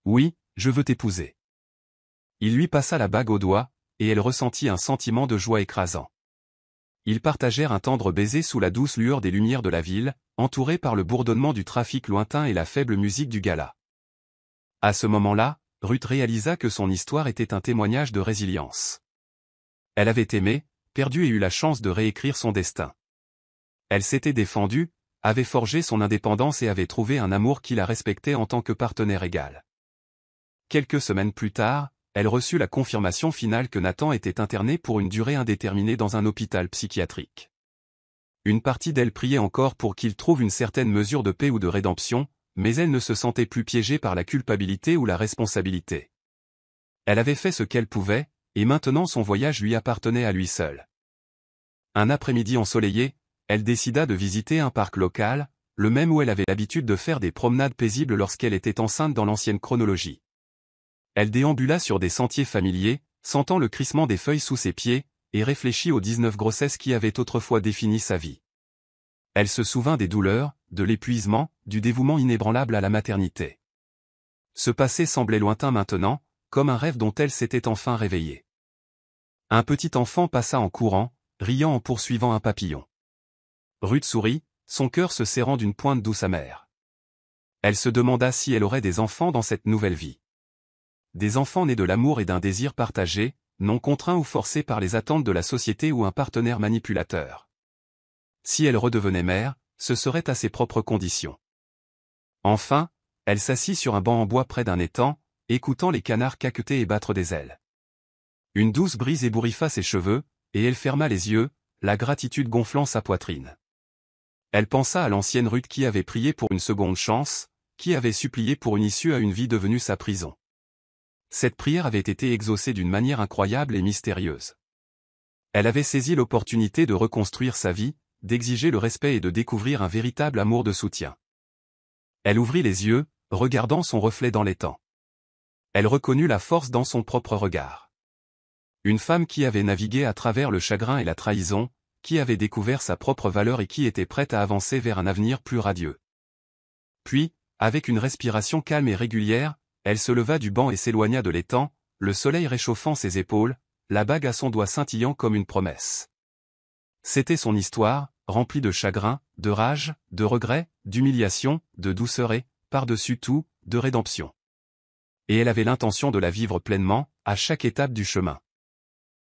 Oui, je veux t'épouser. Il lui passa la bague au doigt, et elle ressentit un sentiment de joie écrasant. Ils partagèrent un tendre baiser sous la douce lueur des lumières de la ville, entourés par le bourdonnement du trafic lointain et la faible musique du gala. À ce moment-là, Ruth réalisa que son histoire était un témoignage de résilience. Elle avait aimé, perdu et eu la chance de réécrire son destin. Elle s'était défendue, avait forgé son indépendance et avait trouvé un amour qui la respectait en tant que partenaire égal. Quelques semaines plus tard, elle reçut la confirmation finale que Nathan était interné pour une durée indéterminée dans un hôpital psychiatrique. Une partie d'elle priait encore pour qu'il trouve une certaine mesure de paix ou de rédemption, mais elle ne se sentait plus piégée par la culpabilité ou la responsabilité. Elle avait fait ce qu'elle pouvait, et maintenant son voyage lui appartenait à lui seul. Un après-midi ensoleillé, elle décida de visiter un parc local, le même où elle avait l'habitude de faire des promenades paisibles lorsqu'elle était enceinte dans l'ancienne chronologie. Elle déambula sur des sentiers familiers, sentant le crissement des feuilles sous ses pieds, et réfléchit aux 19 grossesses qui avaient autrefois défini sa vie. Elle se souvint des douleurs, de l'épuisement, du dévouement inébranlable à la maternité. Ce passé semblait lointain maintenant, comme un rêve dont elle s'était enfin réveillée. Un petit enfant passa en courant, riant en poursuivant un papillon. Ruth sourit, son cœur se serrant d'une pointe douce amère. Elle se demanda si elle aurait des enfants dans cette nouvelle vie. Des enfants nés de l'amour et d'un désir partagé, non contraints ou forcés par les attentes de la société ou un partenaire manipulateur. Si elle redevenait mère, ce serait à ses propres conditions. Enfin, elle s'assit sur un banc en bois près d'un étang, écoutant les canards caqueter et battre des ailes. Une douce brise ébouriffa ses cheveux, et elle ferma les yeux, la gratitude gonflant sa poitrine. Elle pensa à l'ancienne Ruth qui avait prié pour une seconde chance, qui avait supplié pour une issue à une vie devenue sa prison. Cette prière avait été exaucée d'une manière incroyable et mystérieuse. Elle avait saisi l'opportunité de reconstruire sa vie, d'exiger le respect et de découvrir un véritable amour de soutien. Elle ouvrit les yeux, regardant son reflet dans l'étang. Elle reconnut la force dans son propre regard. Une femme qui avait navigué à travers le chagrin et la trahison, qui avait découvert sa propre valeur et qui était prête à avancer vers un avenir plus radieux. Puis, avec une respiration calme et régulière, elle se leva du banc et s'éloigna de l'étang, le soleil réchauffant ses épaules, la bague à son doigt scintillant comme une promesse. C'était son histoire, remplie de chagrin, de rage, de regret, d'humiliation, de douceur et, par-dessus tout, de rédemption. Et elle avait l'intention de la vivre pleinement, à chaque étape du chemin.